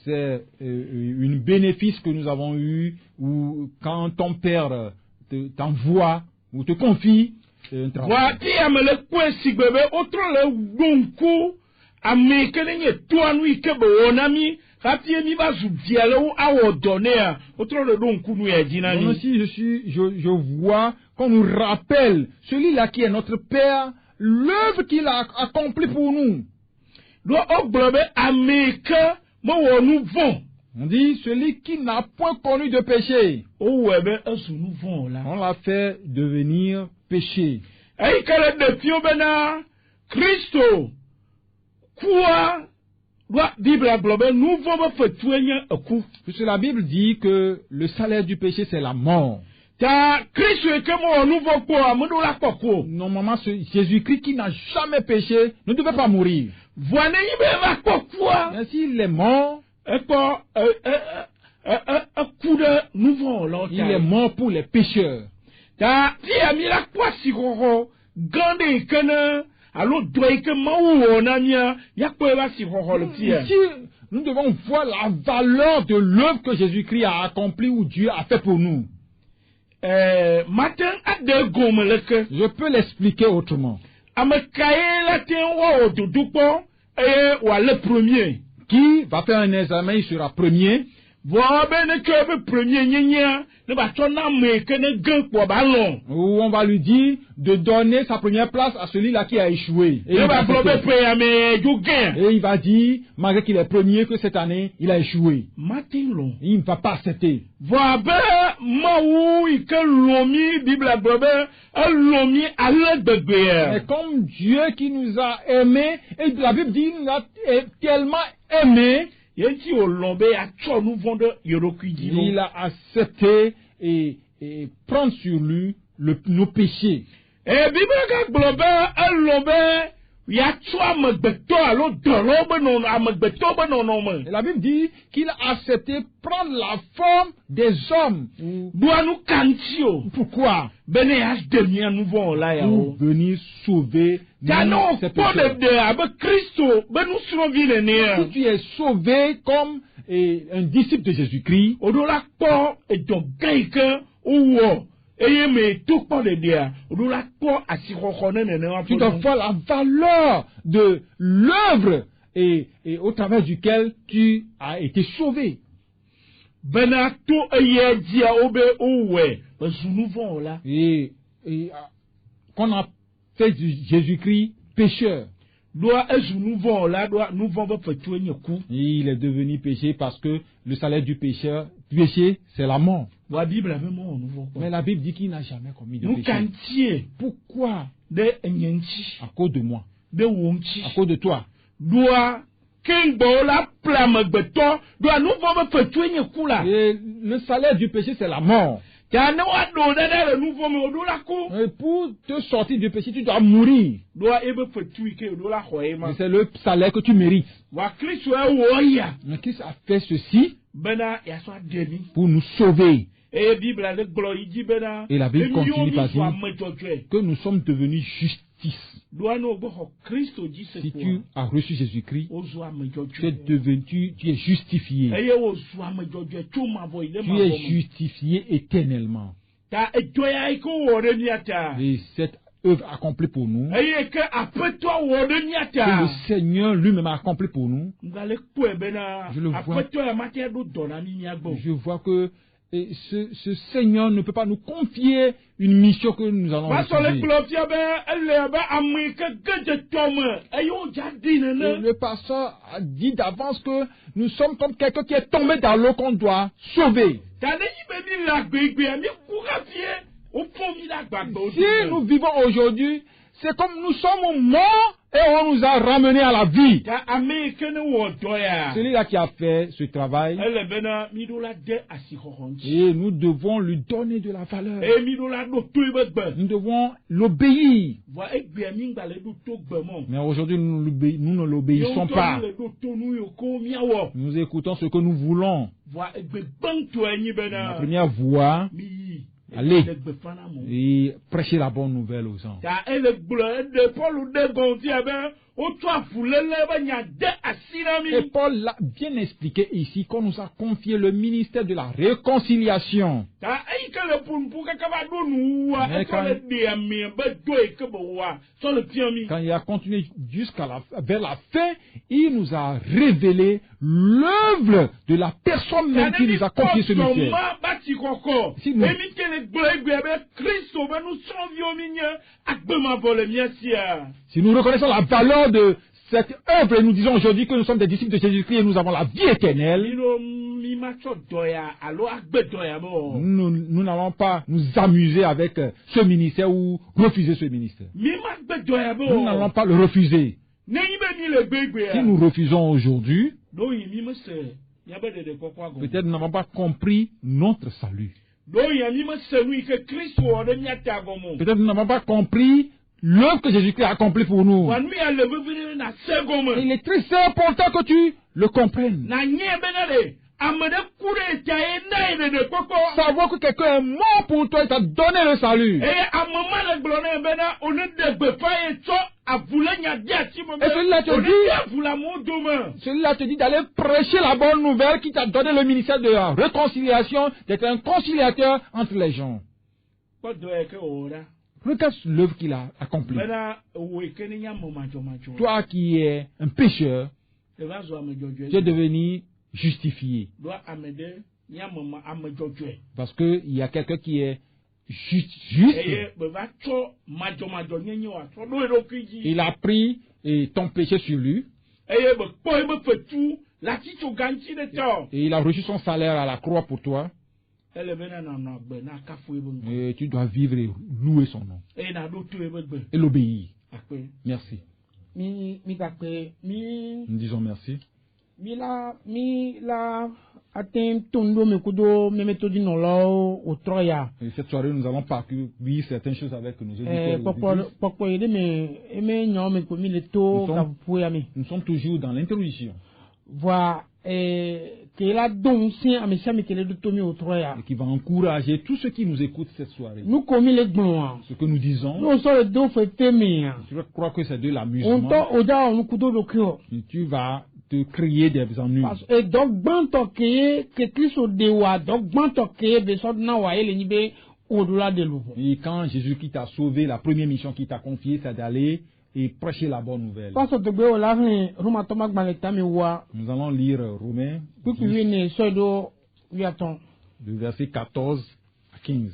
C'est une bénéfice que nous avons eu où quand ton père t'envoie ou te confie un travail. Je vois qu'on nous rappelle celui-là qui est notre père, l'œuvre qu'il a accomplie pour nous. On dit celui qui n'a point connu de péché, on l'a fait devenir péché. Puisque la Bible dit que le salaire du péché c'est la mort. Normalement, Jésus-Christ qui n'a jamais péché ne devait pas mourir. Mais s'il est mort, il est mort pour les pécheurs. Ici, nous devons voir la valeur de l'œuvre que Jésus-Christ a accomplie ou Dieu a fait pour nous. Je peux l'expliquer autrement. Qui va faire un examen, il sera premier. Où on va lui dire de donner sa première place à celui-là qui a échoué. Et il va dire, malgré qu'il est premier, que cette année, il a échoué. Il ne va pas accepter. Mais comme Dieu qui nous a aimés, et la Bible dit qu'il nous a tellement aimés, il a accepté et prendre sur lui nos péchés. Et la Bible dit qu'il a accepté prendre la forme des hommes. Pourquoi? Pour venir sauver ces pécheurs. Si tu es sauvé comme un disciple de Jésus-Christ, tu dois voir la valeur de l'œuvre et au travers duquel tu as été sauvé. Et qu'on a fait de Jésus-Christ pécheur. Il est devenu péché parce que le salaire du péché, c'est la mort. Mais la Bible dit qu'il n'a jamais commis de péché. Pourquoi? À cause de moi. À cause de toi. Et le salaire du péché, c'est la mort. Et pour te sortir du péché, tu dois mourir. C'est le salaire que tu mérites. Mais Christ a fait ceci pour nous sauver. Et la Bible continue par dire que nous sommes devenus justice. Si tu as reçu Jésus-Christ, tu es justifié. Tu es justifié éternellement. Et cette œuvre accomplie pour nous, que le Seigneur lui-même a accompli pour nous, je le vois. Je vois que Et ce Seigneur ne peut pas nous confier une mission que nous allons réaliser. Le pasteur a dit d'avance que nous sommes comme quelqu'un qui est tombé dans l'eau qu'on doit sauver. Si nous vivons aujourd'hui, c'est comme nous sommes morts et on nous a ramenés à la vie. Celui-là qui a fait ce travail, et nous devons lui donner de la valeur. Nous devons l'obéir. Mais aujourd'hui, nous ne l'obéissons pas. Nous écoutons ce que nous voulons. La première voix, allez et prêcher la bonne nouvelle aux gens. Et Paul l'a bien expliqué ici qu'on nous a confié le ministère de la réconciliation. Quand il a continué vers la fin, il nous a révélé l'œuvre de la personne même qui nous a confié ce ministère. Si nous reconnaissons la valeur de cette œuvre et nous disons aujourd'hui que nous sommes des disciples de Jésus-Christ et nous avons la vie éternelle, nous n'allons pas nous amuser avec ce ministère ou refuser ce ministère. Nous n'allons pas le refuser. Si nous refusons aujourd'hui, peut-être nous n'avons pas compris notre salut. Peut-être nous n'avons pas compris l'œuvre que Jésus-Christ a accomplie pour nous. Il est très important que tu le comprennes. Savoir que quelqu'un est mort pour toi, il t'a donné le salut. Et celui-là te dit d'aller prêcher la bonne nouvelle qui t'a donné le ministère de la réconciliation, d'être un conciliateur entre les gens. Regarde l'œuvre qu'il a accomplie. Toi qui es un pécheur, tu es devenu justifié. Parce qu'il y a quelqu'un qui est juste. Il a pris ton péché sur lui. Et il a reçu son salaire à la croix pour toi. Et tu dois vivre et louer son nom. Et l'obéir. Merci. Nous disons merci. Et cette soirée, nous allons parcourir certaines choses avec nos éditeurs. Nous sommes toujours dans l'introduction. Voilà. Et qui va encourager tous ceux qui nous écoutent cette soirée. Ce que nous disons, je crois que c'est de l'amusement. Et tu vas te créer des ennuis. Et quand Jésus-Christ t'a sauvé, la première mission qu'il t'a confiée, c'est d'aller et prêcher la bonne nouvelle. Nous allons lire Romains 10, du verset 14 à 15.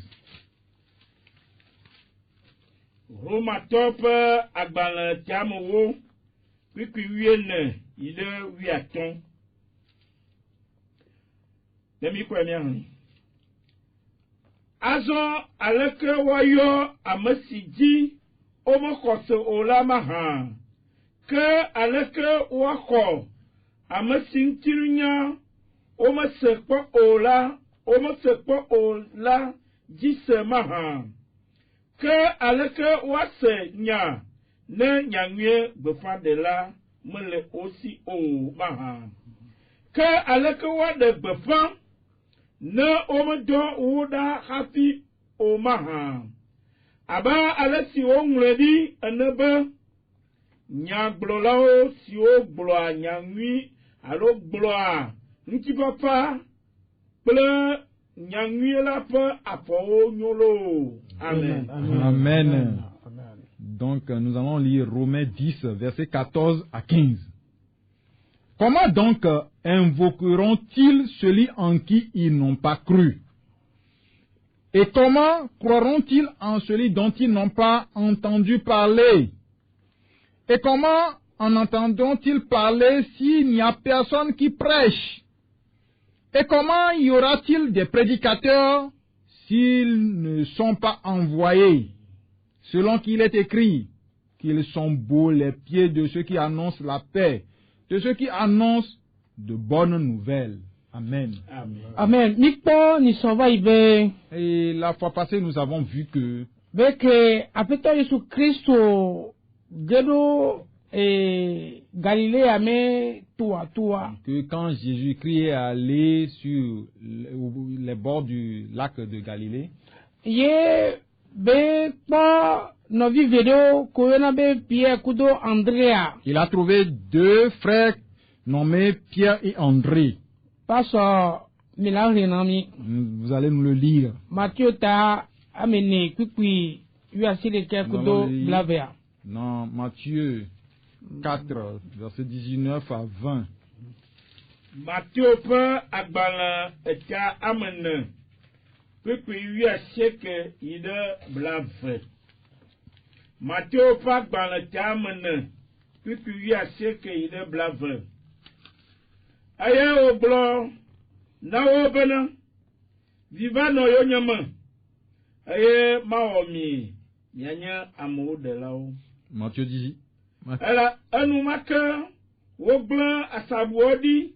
Omokoso olamaha ke aleke wako amasintirunya omosekpo ola jisemaha ke aleke wase nya ne nyangye befadela mele osi o maha ke aleke wade befa ne omodo uda happy o maha Aba alesi o nguledi anebe nyagbolo si o gboa nyangwi alo gboa nti papa ple nyangwi la pa apo nyolo. Amen. Amen. Donc nous allons lire Romains 10 versets 14 à 15. Comment donc invoqueront-ils celui en qui ils n'ont pas cru? Et comment croiront-ils en celui dont ils n'ont pas entendu parler? Et comment en entendront-ils parler s'il n'y a personne qui prêche? Et comment y aura-t-il des prédicateurs s'ils ne sont pas envoyés? Selon qu'il est écrit qu'ils sont beaux les pieds de ceux qui annoncent la paix, de ceux qui annoncent de bonnes nouvelles. Amen. Amen. Et la fois passée, nous avons vu que que quand Jésus-Christ est allé sur les bords du lac de Galilée, il a trouvé deux frères nommés Pierre et André. Vous allez nous le lire. Non, Matthieu 4, verset 19 à 20. Matthieu peut agbala eta amene. Pipi yu aseke ide blave. Matthieu peut agbala eta amene. Pipi yu aseke ide blave. Aye oblo na obena. Viva no yonyama. Aye maomi. Nyanya amu de lao. Matthieu dit. Alors, un matin, au blanc à sa body,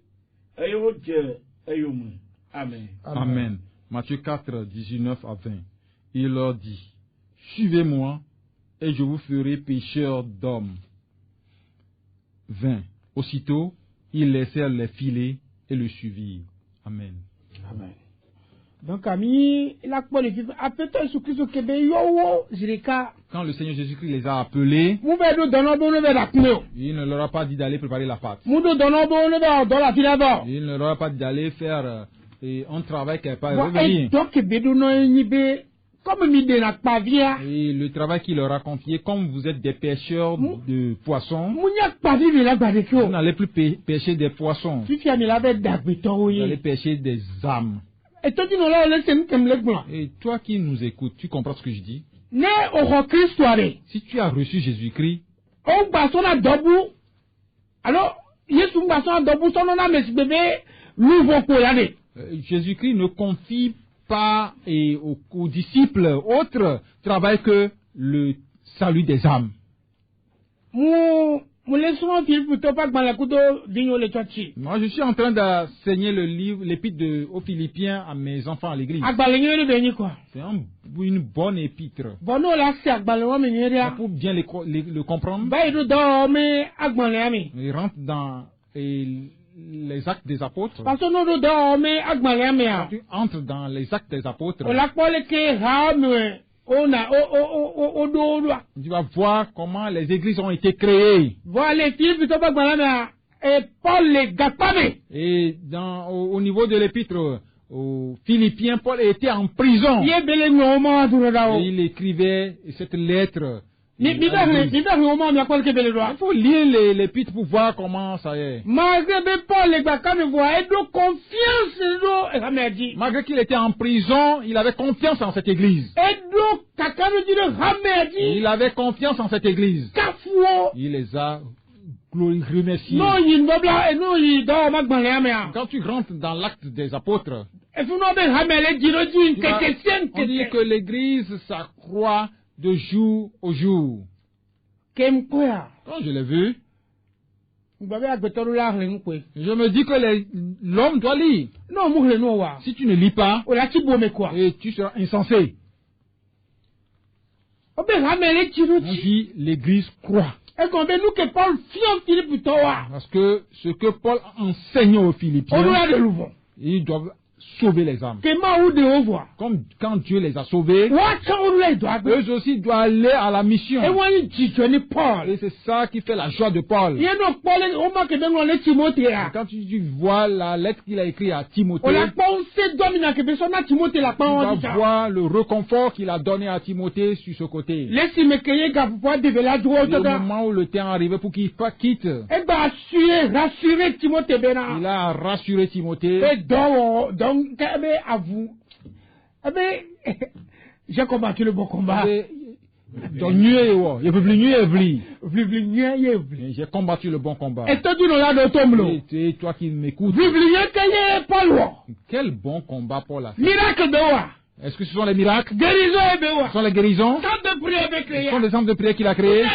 et au Dieu, et au monde. Amen. Amen. Matthieu 4, 19 à 20. Il leur dit, suivez-moi, et je vous ferai pécheurs d'hommes. 20. Aussitôt, ils laissèrent les filets et le suivirent. Amen. Amen. Donc, ami, il a quoi les filles? Appelle-toi Jésus-Christ au Québec, quand le Seigneur Jésus-Christ les a appelés, il ne leur a pas dit d'aller préparer la pâte. Il ne leur a pas dit d'aller faire un travail qui n'est pas revenir. Et le travail qu'il leur a confié, comme vous êtes des pêcheurs de poissons, vous n'allez plus pêcher des poissons. Vous allez pêcher des âmes. Et toi qui nous écoutes, tu comprends ce que je dis? Si tu as reçu Jésus-Christ, Jésus-Christ ne confie pas aux disciples autre travail que le salut des âmes. Moi, je suis en train d'enseigner le livre, l'épître aux Philippiens à mes enfants à l'église. C'est une bonne épître. Pour bien le comprendre, il rentre dans les actes des apôtres. Quand tu entres dans les actes des apôtres, tu vas voir comment les églises ont été créées. Et au niveau de l'épître aux Philippiens, Paul était en prison. Et il écrivait cette lettre. Il faut lire l'épître pour voir comment ça est. Malgré qu'il était en prison, il avait confiance en cette église. Il avait confiance en cette église. Il les a remerciés. Quand tu rentres dans l'acte des apôtres, on dit que l'église s'accroît de jour au jour. Quand je l'ai vu, je me dis que l'homme doit lire. Si tu ne lis pas, et tu seras insensé. On dit l'église croit. Parce que ce que Paul enseigne aux Philippiens, ils doivent sauver les âmes. Comme quand Dieu les a sauvés, eux aussi doivent aller à la mission. Et c'est ça qui fait la joie de Paul. Quand tu vois la lettre qu'il a écrite à Timothée, tu vas voir le réconfort qu'il a donné à Timothée sur ce côté. Le moment où le temps est arrivé pour qu'il quitte, il a rassuré Timothée. Eh bien, j'ai combattu le bon combat. J'ai combattu le bon combat. Et toi qui m'écoutes. Quel bon combat pour la miracle de quoi? Est-ce que ce sont les miracles? Ce sont les guérisons? Ce sont les centres de prière qu'il a créés?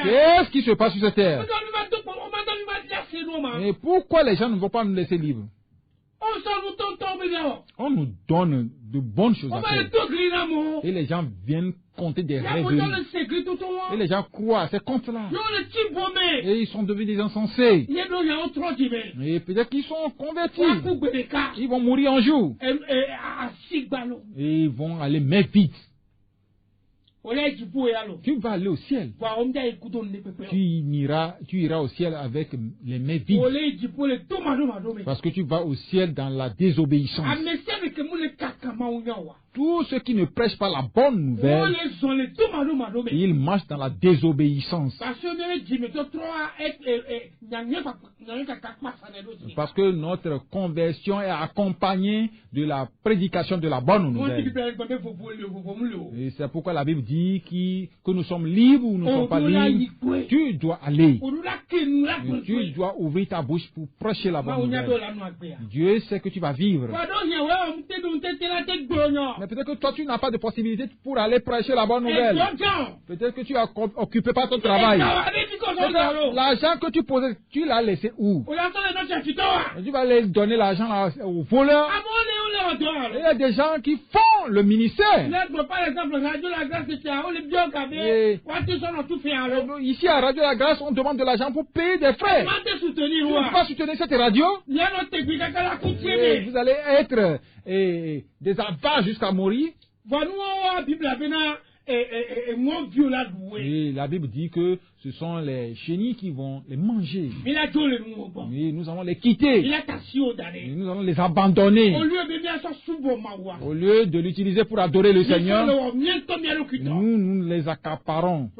Qu'est-ce qui se passe sur cette terre? Et pourquoi les gens ne vont pas nous laisser libres? On nous donne de bonnes choses à faire. Et les gens viennent compter des revenus. Et les gens croient à ces comptes-là. Et ils sont devenus des insensés. Et peut-être qu'ils sont convertis. Ils vont mourir un jour. Et ils vont aller main vide. Tu vas aller au ciel. Tu iras au ciel avec les mains vides. Parce que tu vas au ciel dans la désobéissance. Tous ceux qui ne prêchent pas la bonne nouvelle, ils marchent dans la désobéissance. Parce que notre conversion est accompagnée de la prédication de la bonne nouvelle. Et c'est pourquoi la Bible dit que nous sommes libres ou nous ne sommes pas libres. Tu dois aller. Et tu dois ouvrir ta bouche pour prêcher la bonne nouvelle. Dieu sait que tu vas vivre. Mais peut-être que toi, tu n'as pas de possibilité pour aller prêcher la bonne nouvelle. Peut-être que tu es occupé par ton travail. L'argent que tu posais, tu l'as laissé où? Tu vas aller donner l'argent aux voleurs. Il y a des gens qui font le ministère. Ici à Radio La Grâce, on demande de l'argent pour payer des frais. Tu ne peux pas soutenir cette radio. Et vous allez être des avares jusqu'à mourir. Et la Bible dit que ce sont les chenilles qui vont les manger. Et nous allons les quitter. Et nous allons les abandonner. Au lieu de l'utiliser pour adorer le Seigneur, nous les accaparons.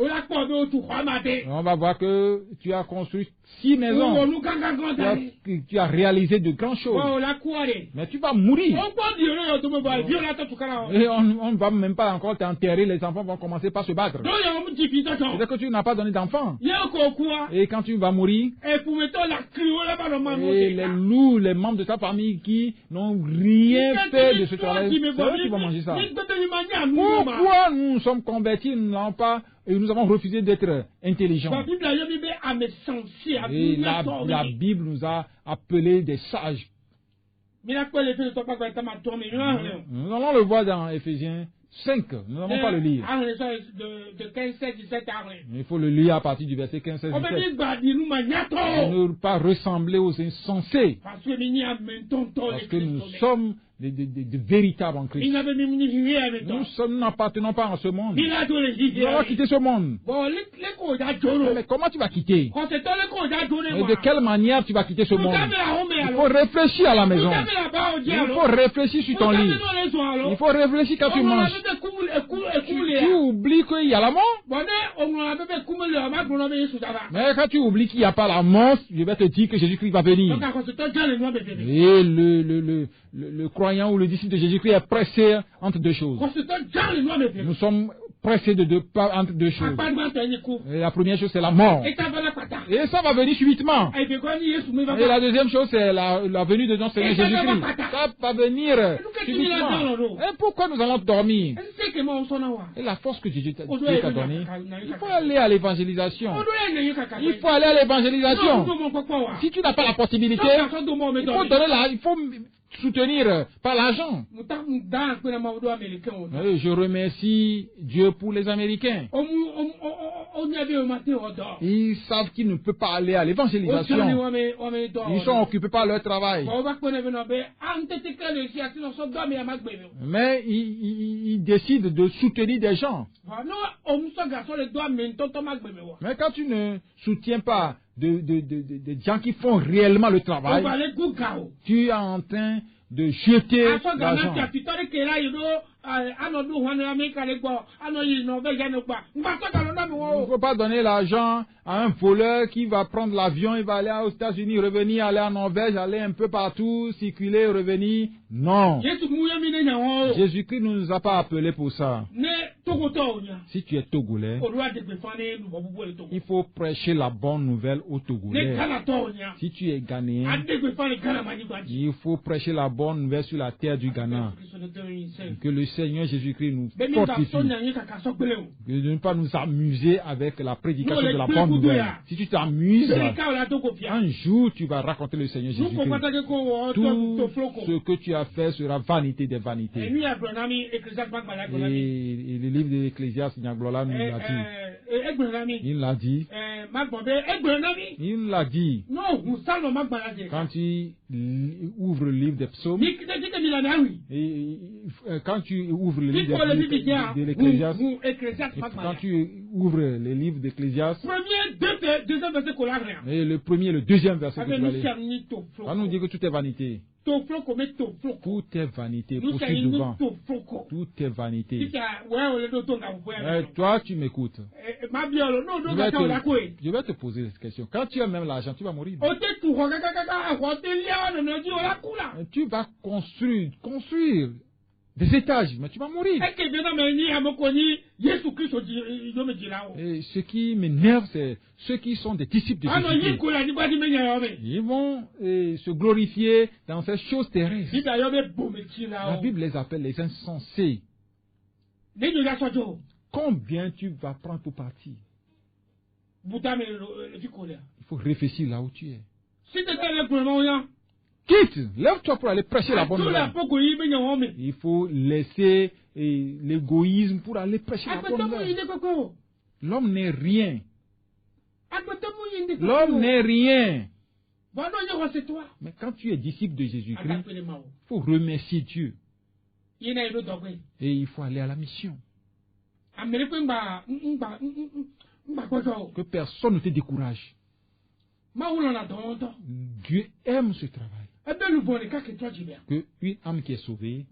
Et on va voir que tu as construit 6 maisons. Tu as réalisé de grandes choses. Mais tu vas mourir. Et on ne va même pas encore t'enterrer. Les enfants vont commencer par se battre. C'est-à-dire que tu n'as pas donné d'enfants. Et quand tu vas mourir, et les loups, les membres de ta famille qui n'ont rien fait de ce travail, c'est eux qui vont manger ça. Pourquoi nous sommes convertis, nous n'avons pas, et nous avons refusé d'être intelligents? Et la Bible nous a appelés des sages. Nous allons le voir dans Éphésiens 5, nous n'allons pas le lire. Il faut le lire à partir du verset 15, 16, 17. Ne pas ressembler aux insensés. Parce que nous sommes de véritables en Christ. Nous n'appartenons pas à ce monde. Nous allons quitter ce monde. Mais comment tu vas quitter? Et de quelle manière tu vas quitter ce monde? Il faut réfléchir à la maison. Il faut réfléchir sur ton lit. Il faut réfléchir quand tu manges. Tu oublies qu'il y a la mort. Mais quand tu oublies qu'il n'y a pas la mort, je vais te dire que Jésus-Christ va venir. Et le croyant ou le disciple de Jésus-Christ est pressé entre deux choses. Nous sommes pressés entre deux choses. Et la première chose, c'est la mort. Et ça va venir subitement. Et la deuxième chose, c'est la venue de notre Seigneur Jésus-Christ. Ça va venir subitement. Et pourquoi nous allons dormir? Et la force que Dieu t'a donnée, il faut aller à l'évangélisation. Il faut aller à l'évangélisation. Si tu n'as pas la possibilité, il faut soutenir par l'argent. Je remercie Dieu pour les Américains. Ils savent qu'ils ne peuvent pas aller à l'évangélisation. Ils sont occupés par leur travail. Mais ils décident de soutenir des gens. Mais quand tu ne soutiens pas des gens qui font réellement le travail, tu es en train de jeter l'argent. ne faut pas donner l'argent à un voleur qui va prendre l'avion, il va aller aux États-Unis, revenir, aller en Norvège, aller un peu partout, circuler, revenir. Non. Jésus-Christ ne nous a pas appelés pour ça. Si tu es Togolais, il faut prêcher la bonne nouvelle aux Togolais. Si tu es Ghanéen, il faut prêcher la bonne nouvelle sur la terre du Ghana. Que le Seigneur Jésus-Christ nous fortifie. De ne pas nous amuser avec la prédication de la bonne nouvelle. Si tu t'amuses, un jour tu vas raconter le Seigneur Jésus-Christ. Tout ce que tu as fait sera vanité des vanités. Et le livre de l'Ecclésiaste, Nyaglola nous l'a dit. Il l'a dit. Il l'a dit. Quand tu ouvres le livre des psaumes, quand tu ouvres le livre de l'Ecclésiaste, quand tu ouvres le livre d'Ecclésiaste, et le premier et le deuxième verset, on nous dit que tout est vanité. Tout est vanité. Poursuis devant. Tout est vanité. Toi, tu m'écoutes. Je vais te poser cette question. Quand tu as même l'argent, tu vas mourir. Tu vas construire des étages, mais tu vas mourir. Et ce qui m'énerve, c'est ceux qui sont des disciples de Jésus. Ils vont se glorifier dans ces choses terrestres. La Bible les appelle les insensés. Combien tu vas prendre pour partir? Il faut réfléchir là où tu es. Quitte, lève-toi pour aller prêcher la bonne nouvelle. Il faut laisser l'égoïsme pour aller prêcher la bonne nouvelle. L'homme n'est rien. L'homme n'est rien. Mais quand tu es disciple de Jésus-Christ, il faut remercier Dieu. Et il faut aller à la mission. Que personne ne te décourage. Dieu aime ce travail. Que une âme qui est sauvée,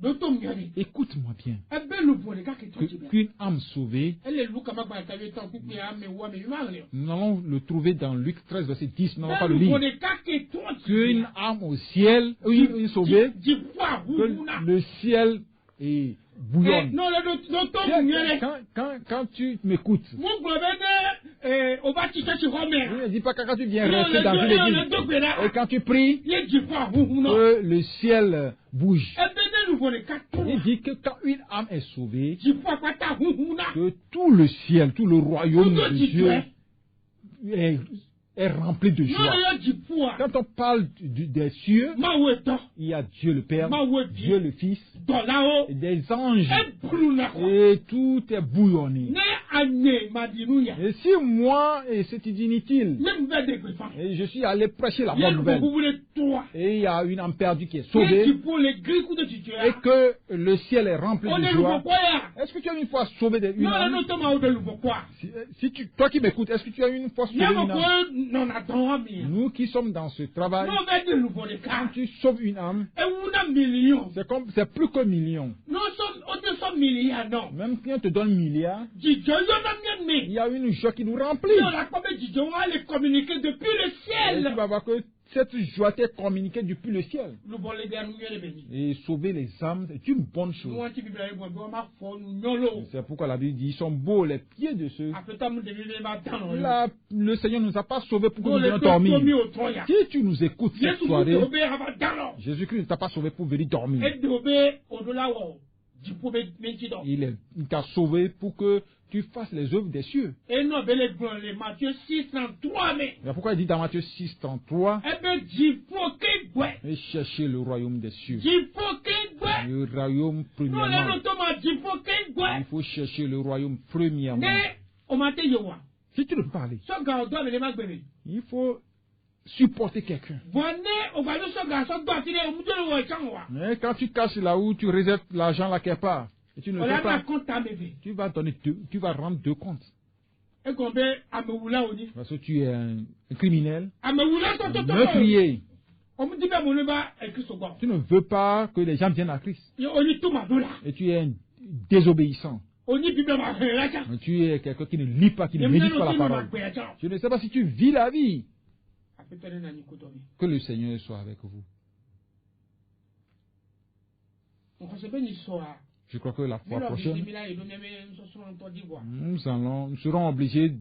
écoute-moi bien, qu'une âme sauvée, nous allons le trouver dans Luc 13, verset 10, nous n'allons pas le lire. Qu'une âme au ciel, une sauvée, que le ciel est bouillonne. Quand tu m'écoutes, ne dis pas quand tu viens rester dans une église et quand tu pries, que le ciel bouge. Il dit que quand une âme est sauvée, que tout le ciel, tout le royaume de Dieu est rempli de joie. Quand on parle des cieux, il y a Dieu le Père, Dieu le Fils, et des anges, et tout est bouillonné. Et si moi, et c'est inutile, et je suis allé prêcher la bonne nouvelle, et il y a une âme perdue qui est sauvée, et que le ciel est rempli de joie, est-ce que tu as une fois sauvé une âme? Toi qui m'écoutes, est-ce que tu as une fois sauvé une âme? Nous qui sommes dans ce travail, quand tu sauves une âme, c'est plus qu'un million. Même si on te donne milliard, il y a une joie qui nous remplit. Et tu vas voir que cette joie t'est communiquée depuis le ciel. Et sauver les âmes, c'est une bonne chose. C'est pourquoi la Bible dit, ils sont beaux les pieds de ceux. Le Seigneur ne nous a pas sauvés pour que nous venions dormir. Si tu nous écoutes cette soirée, Jésus-Christ ne t'a pas sauvé pour venir dormir. Il t'a sauvé pour que tu fasses les œuvres des cieux. Et pourquoi il dit dans Matthieu 6:33, et cherchez le royaume des cieux. Le royaume premièrement. Il faut chercher le royaume premièrement. Si tu ne peux pas aller, il faut supporter quelqu'un. Mais quand tu caches là où tu réserves l'argent là quelque part, et tu ne fais pas, tu vas rendre deux comptes. Parce que tu es un criminel, un meurtrier. Tu ne veux pas que les gens viennent à Christ. Et tu es un désobéissant. Tu es quelqu'un qui ne lit pas, qui ne médite pas la parole. Je ne sais pas si tu vis la vie. Que le Seigneur soit avec vous. Je crois que la fois prochaine, nous serons obligés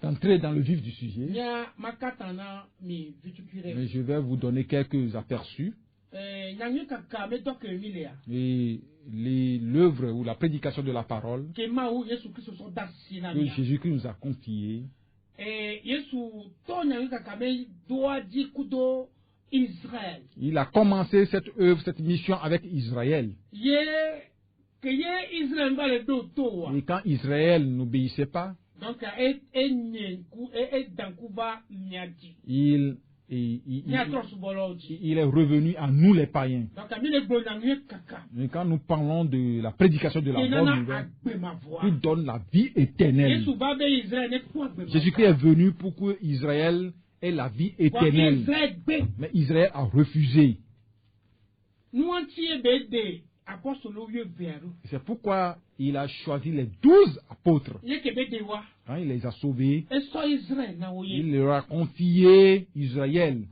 d'entrer dans le vif du sujet. Mais je vais vous donner quelques aperçus. Et l'œuvre ou la prédication de la parole que Jésus-Christ nous a confiée. Il a commencé cette œuvre, cette mission avec Israël. Et quand Israël n'obéissait pas, il est revenu à nous les païens. Et quand nous parlons de la prédication de la bonne nouvelle, il donne la vie éternelle. Jésus-Christ est venu pour que Israël ait la vie éternelle. Mais Israël a refusé. C'est pourquoi il a choisi les 12 apôtres. Quand il les a sauvés, il leur a confié Israël.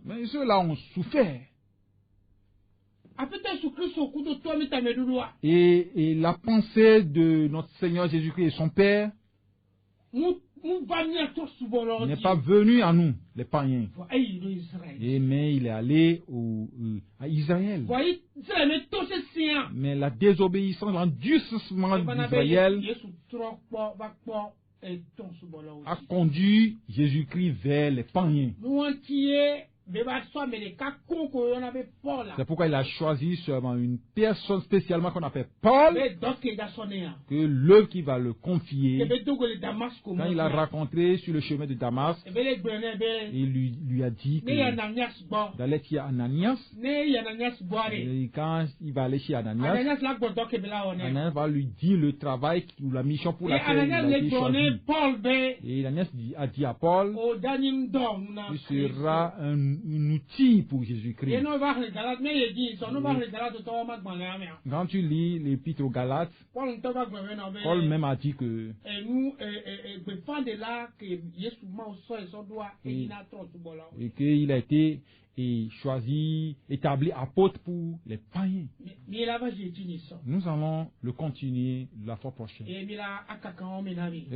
Mais ceux-là ont souffert. Et la pensée de notre Seigneur Jésus-Christ et son Père n'est pas venu à nous, les païens. Mais il est allé à Israël. Mais la désobéissance, l'endurcissement d'Israël a conduit Jésus-Christ vers les païens. C'est pourquoi il a choisi seulement une personne spécialement qu'on appelle Paul, que l'œuvre qui va le confier. Quand il a rencontré sur le chemin de Damas, il lui a dit d'aller chez Ananias. Et quand il va aller chez Ananias, Ananias va lui dire le travail ou la mission pour laquelle il a été choisi. Et Ananias a dit à Paul, il sera un outil pour Jésus-Christ. Quand tu lis l'épître aux Galates, Paul même a dit que et qu'il a été choisi, établi apôtre pour les païens. Nous allons le continuer la fois prochaine. Et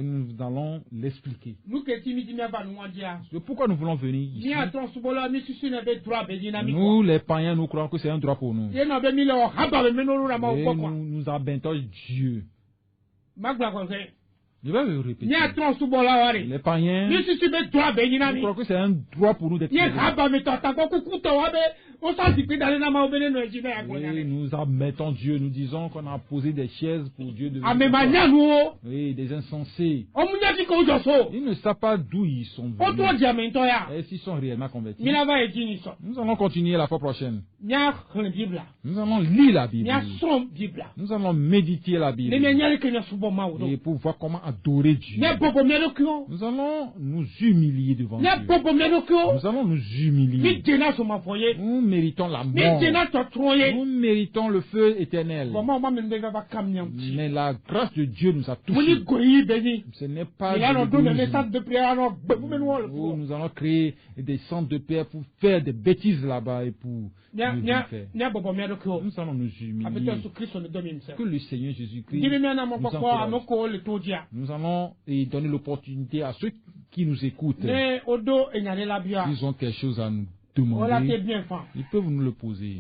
nous allons l'expliquer. Pourquoi nous voulons venir ici? Nous, les païens, nous croyons que c'est un droit pour nous. Et nous abattons Dieu. Je vais le répéter. Les païens, nous croyons que c'est un droit pour nous d'être et nous admettons Dieu, nous disons qu'on a posé des chaises pour Dieu de venir. Oui, des insensés. Ils ne savent pas d'où ils sont venus. Et s'ils sont réellement convertis. Nous allons continuer la fois prochaine. Nous allons lire la Bible. Nous allons méditer la Bible. Et pour voir comment adorer Dieu. Nous allons nous humilier devant Dieu. Nous allons nous humilier. Nous méritons la mort. Nous méritons le feu éternel. Mais la grâce de Dieu nous a touchés. Ce n'est pas nous allons créer des centres de prière pour faire des bêtises là-bas et pour nous allons nous humilier. Que le Seigneur Jésus-Christ nous encourage. Nous allons donner l'opportunité à ceux qui nous écoutent. Ils ont quelque chose à nous demander. Ils peuvent nous le poser.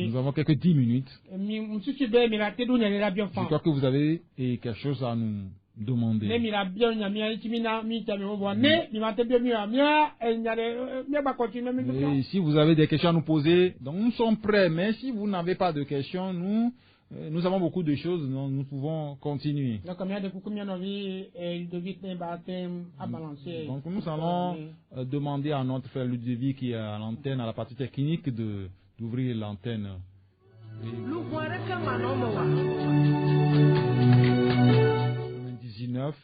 Nous avons quelques 10 minutes. Je crois que vous avez quelque chose à nous demander. Et si vous avez des questions à nous poser, donc nous sommes prêts. Mais si vous n'avez pas de questions, nous avons beaucoup de choses, nous pouvons continuer. Donc nous allons demander à notre frère Ludovic qui est à l'antenne, à la partie technique, d'ouvrir l'antenne. 19,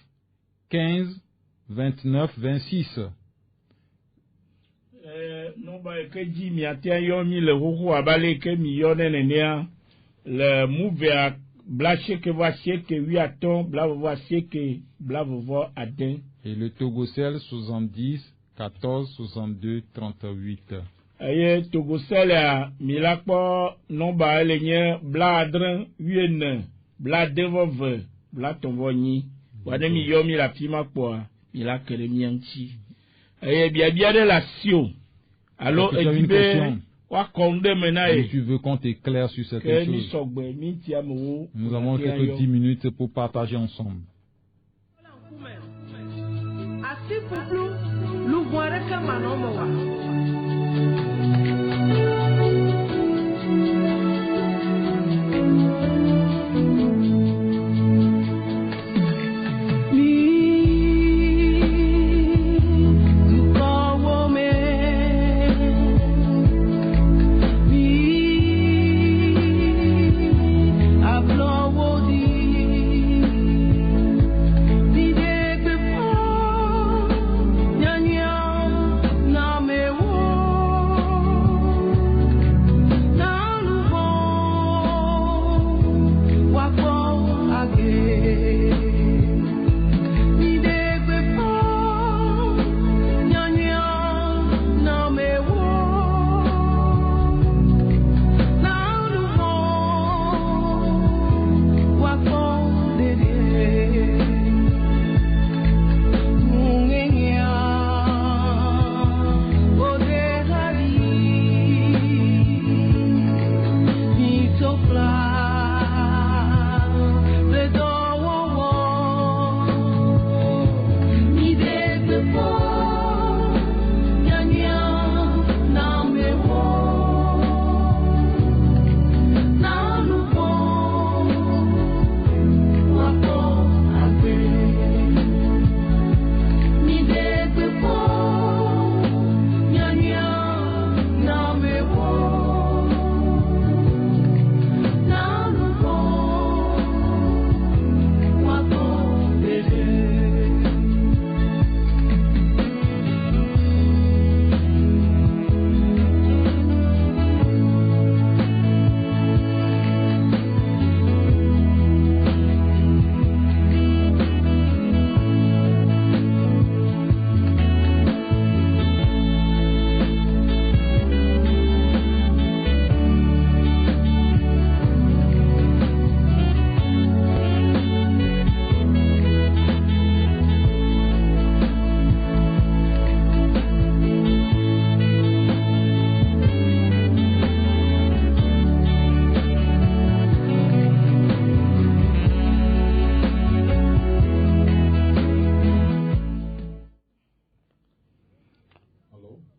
15, 29, 26. non ba ke di mi atia yo mi le hoho abale ke mi yo nenenia le move blaché que voici que 8 attons bla voici que bla vo adin. Et le Togocel 70 14 62 38. Aye Togocel a milakpo non ba elenye bla adren 8 bla devove bla tonvoni wade mi yo mi la pima po mi la kere mi anti. Aye bia de la sio. Alors tu veux qu'on t'éclaire sur cette chose. Nous avons quelques 10 minutes pour partager ensemble.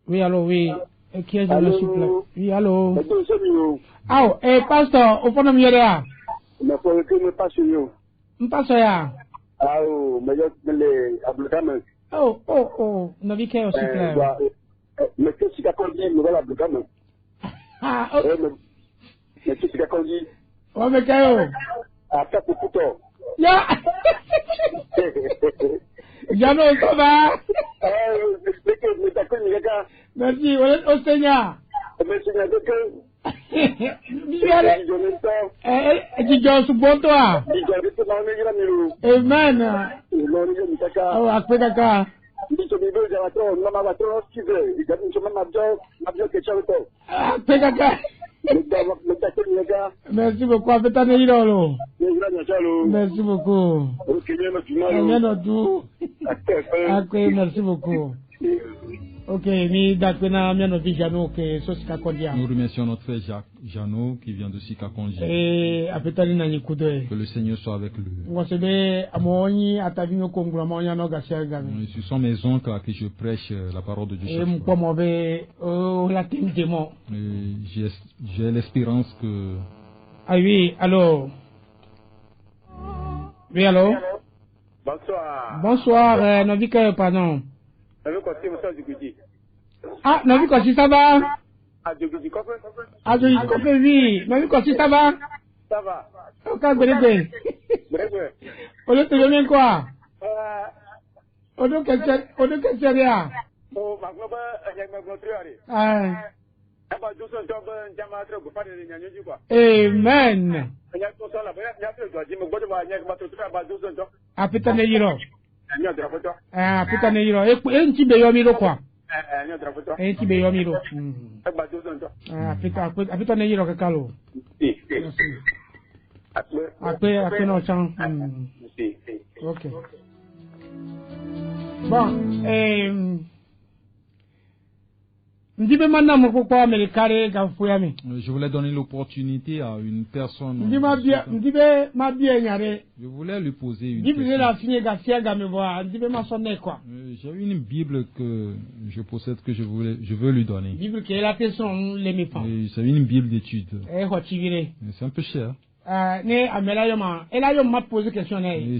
Oui, allô, oui. Qui est le souple? Oui, allô. Ah, pasteur, au fond de Mierea. Mais pour que me passe yo. M'passe ya. Ah, mais je les ablugames. Oh, no vi que au souple. Mais qu'est-ce qu'il a conduit nouvelle ablugames? Ah, oh. Mais qu'est-ce qu'il a conduit? Oh, mais qu'est-ce? Ah, ça pour tout. Ya. Ya no, ça va? Merci, au Seigneur. Merci, Amen. Oh, après caca. Merci beaucoup. Merci beaucoup. Merci beaucoup. Ok, nous remercions notre frère Jacques Jeannot qui vient de Sikakonji. Que le Seigneur soit avec lui. Ce sont mes oncles à qui je prêche la parole de Dieu. J'ai l'espérance que... Ah oui, allô. Oui, allô. Bonsoir. Bonsoir, Novika, pardon. Ah, Navi Kossi, ça va? Ah, Djougui Kope, oui. Navi Kossi, ça va? Ça va. Ok, Brébé. On te donne quoi? On te donne. Oh, ma globe, elle m'a montré. Ah. Amen. Apita ne yiro. Apita ne yiro. Enti be yomi ro kwa. Enti be yomi ro. Apita ne yiro kakalo. Ape no chan. Okay. Bon, je voulais donner l'opportunité à une personne. Je voulais lui poser une question. J'ai une Bible que je possède que je veux lui donner. C'est une Bible d'études. C'est un peu cher. Et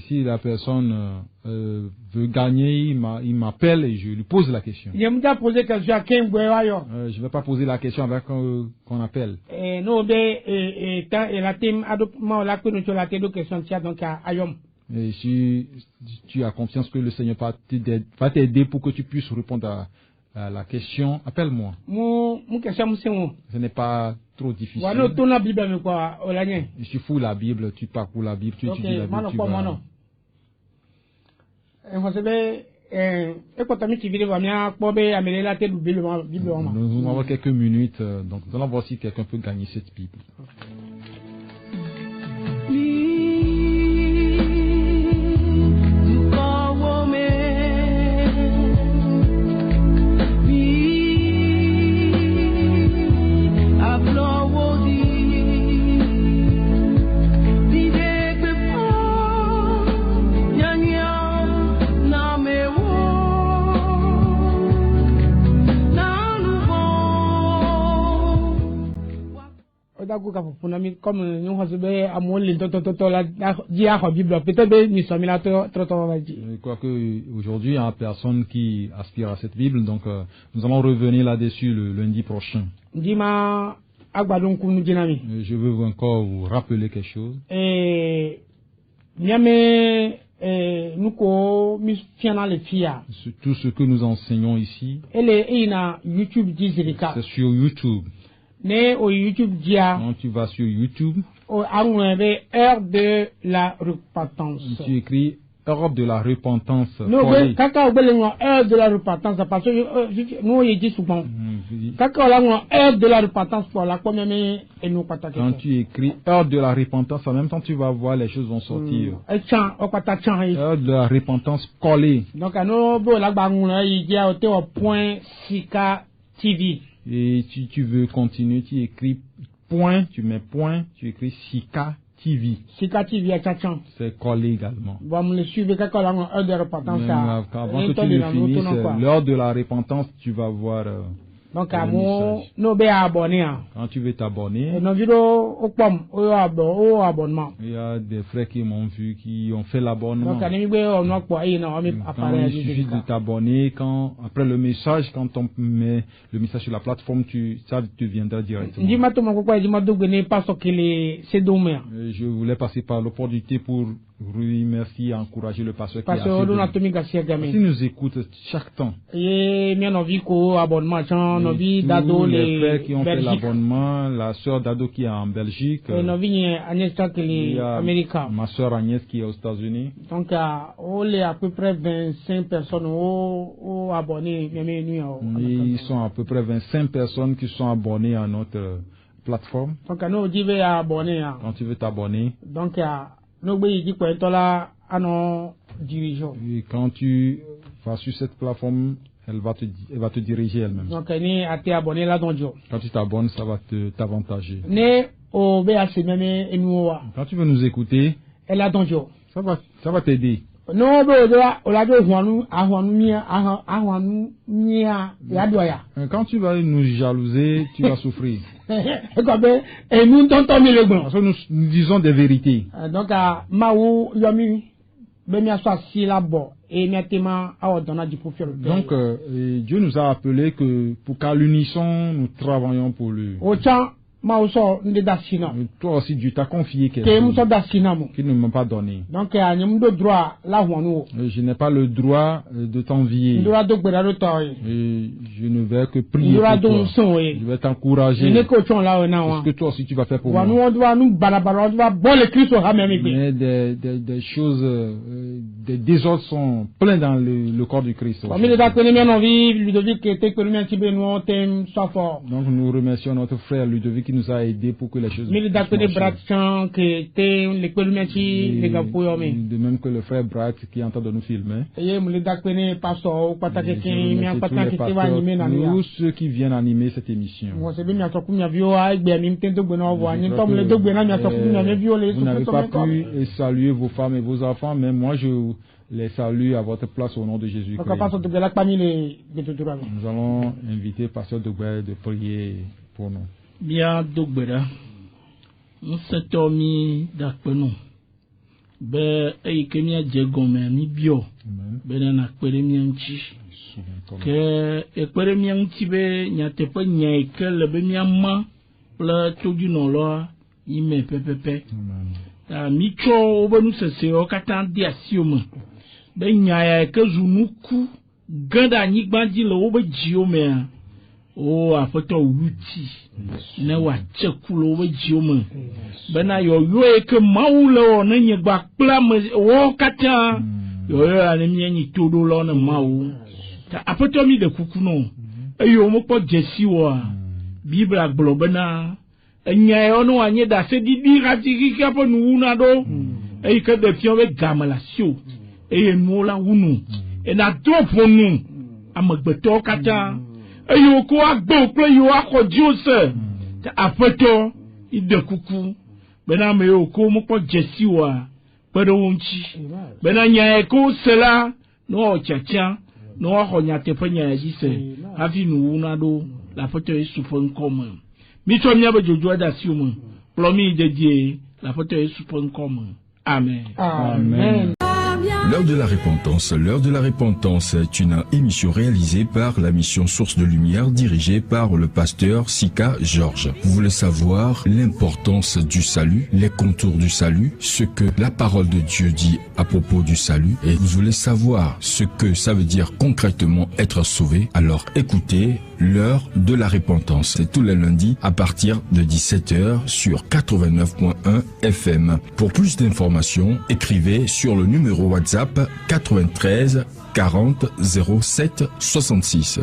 si la personne veut gagner, il m'appelle et je lui pose la question. Je ne vais pas poser la question avec qu'on appelle. Et si tu as confiance que le Seigneur va t'aider pour que tu puisses répondre à la question, appelle-moi. Ce n'est pas trop difficile. Tu fous la Bible, tu parcours la Bible, tu étudies la Bible, tu vas... Nous avons quelques minutes, donc nous allons voir si quelqu'un peut gagner cette Bible. Je crois qu'aujourd'hui, il y a personne qui aspire à cette Bible, donc nous allons revenir là-dessus le lundi prochain. Je veux encore vous rappeler quelque chose. Tout ce que nous enseignons ici, c'est sur YouTube. Quand tu vas sur YouTube, heure de la repentance. Tu écris heure de la repentance. Heure de la repentance, parce que nous il dit souvent. Heure de la repentance pour la première quand tu écris heure de la repentance, en même temps tu vas voir les choses vont sortir. Heure de la repentance collée. Donc il dit au point Sika TV. Et si tu veux continuer, tu écris point, tu mets point, tu écris Sika TV. Sika TV, c'est collé également. Avant que tu le finisses, l'heure de la repentance, tu vas voir. Donc, abonné. Quand tu veux t'abonner, il y a des frères qui m'ont vu, qui ont fait l'abonnement. Quand il suffit de t'abonner, après le message, quand on met le message sur la plateforme, ça te viendra directement. Je voulais passer par l'opportunité pour remercier et encourager le pasteur qui nous écoute chaque temps. Et tous les frères qui ont fait l'abonnement, la sœur Dado qui est en Belgique, et ma sœur Agnès qui est aux États-Unis. Donc, on est à peu près 25 personnes abonnées. Ils sont à peu près 25 personnes qui sont abonnées à notre plateforme. Donc, quand tu veux t'abonner, donc, et quand tu vas sur cette plateforme, elle va te diriger elle-même. Donc, quand tu t'abonnes, ça va t'avantager. Quand tu veux nous écouter, ça va t'aider. Quand tu vas nous jalouser, tu vas souffrir. Parce que nous disons des vérités. Donc, Dieu nous a appelé que pour qu'à l'unisson, nous travaillons pour lui. Toi aussi, Dieu t'a confié quelque chose qu'il ne m'a pas donné. Donc, je n'ai pas le droit de t'envier. Et je ne vais que prier pour toi. Je vais t'encourager. Ce que toi aussi tu vas faire pour moi. Mais des choses, des désordres sont pleins dans le corps du Christ. Donc nous remercions notre frère Ludovic qui nous a aidés pour que les choses de même que le frère Brat qui est en train de nous filmer. Tous ceux qui viennent animer cette émission. Vous n'avez pas pu saluer vos femmes et vos enfants, mais moi je les salue à votre place au nom de Jésus. Nous allons inviter Pasteur Dogbert de prier pour nous. Bien Dogbert, nous sommes d'accord. Be eikemia jegome ni bio bena na kperemianchi ke ekperemianchi be nyatepe nyaike le be miama pla todu no lo ime pepepe ta micho obenu sese o katan di asioma be nyaaya ke zunuku ganda nyigbanji le obe jiome o afoto wuti ne wa chekulo obe jiome bena yo ke maule na nyegba plam wo kata yo ani mi todo lo na mawu ta apoto mi de kuku no eyo mo po jesi wo bibla gbo bena enya yo no anye da se di ratiki ka po nu na do e ke de fion be gamala sio e nu la wunu e na dropo nu amagbeto kata eyo ko agbo pe yo akoju se ta apoto ide kuku bena me ko mo po jesi wa pero wonchi bena nya ko sela no chacha no ho nya te panya ji se afi nu na do la photo e supon comme mi to nya ba jojo da si o mo plomi dedie la photo e supon comme amen amen. L'heure de la repentance est une émission réalisée par la mission Source de Lumière dirigée par le pasteur Sika Georges. Vous voulez savoir l'importance du salut, les contours du salut, ce que la parole de Dieu dit à propos du salut et vous voulez savoir ce que ça veut dire concrètement être sauvé, alors écoutez l'heure de la repentance. C'est tous les lundis à partir de 17h sur 89.1 FM. Pour plus d'informations, écrivez sur le numéro WhatsApp 93 40 07 66.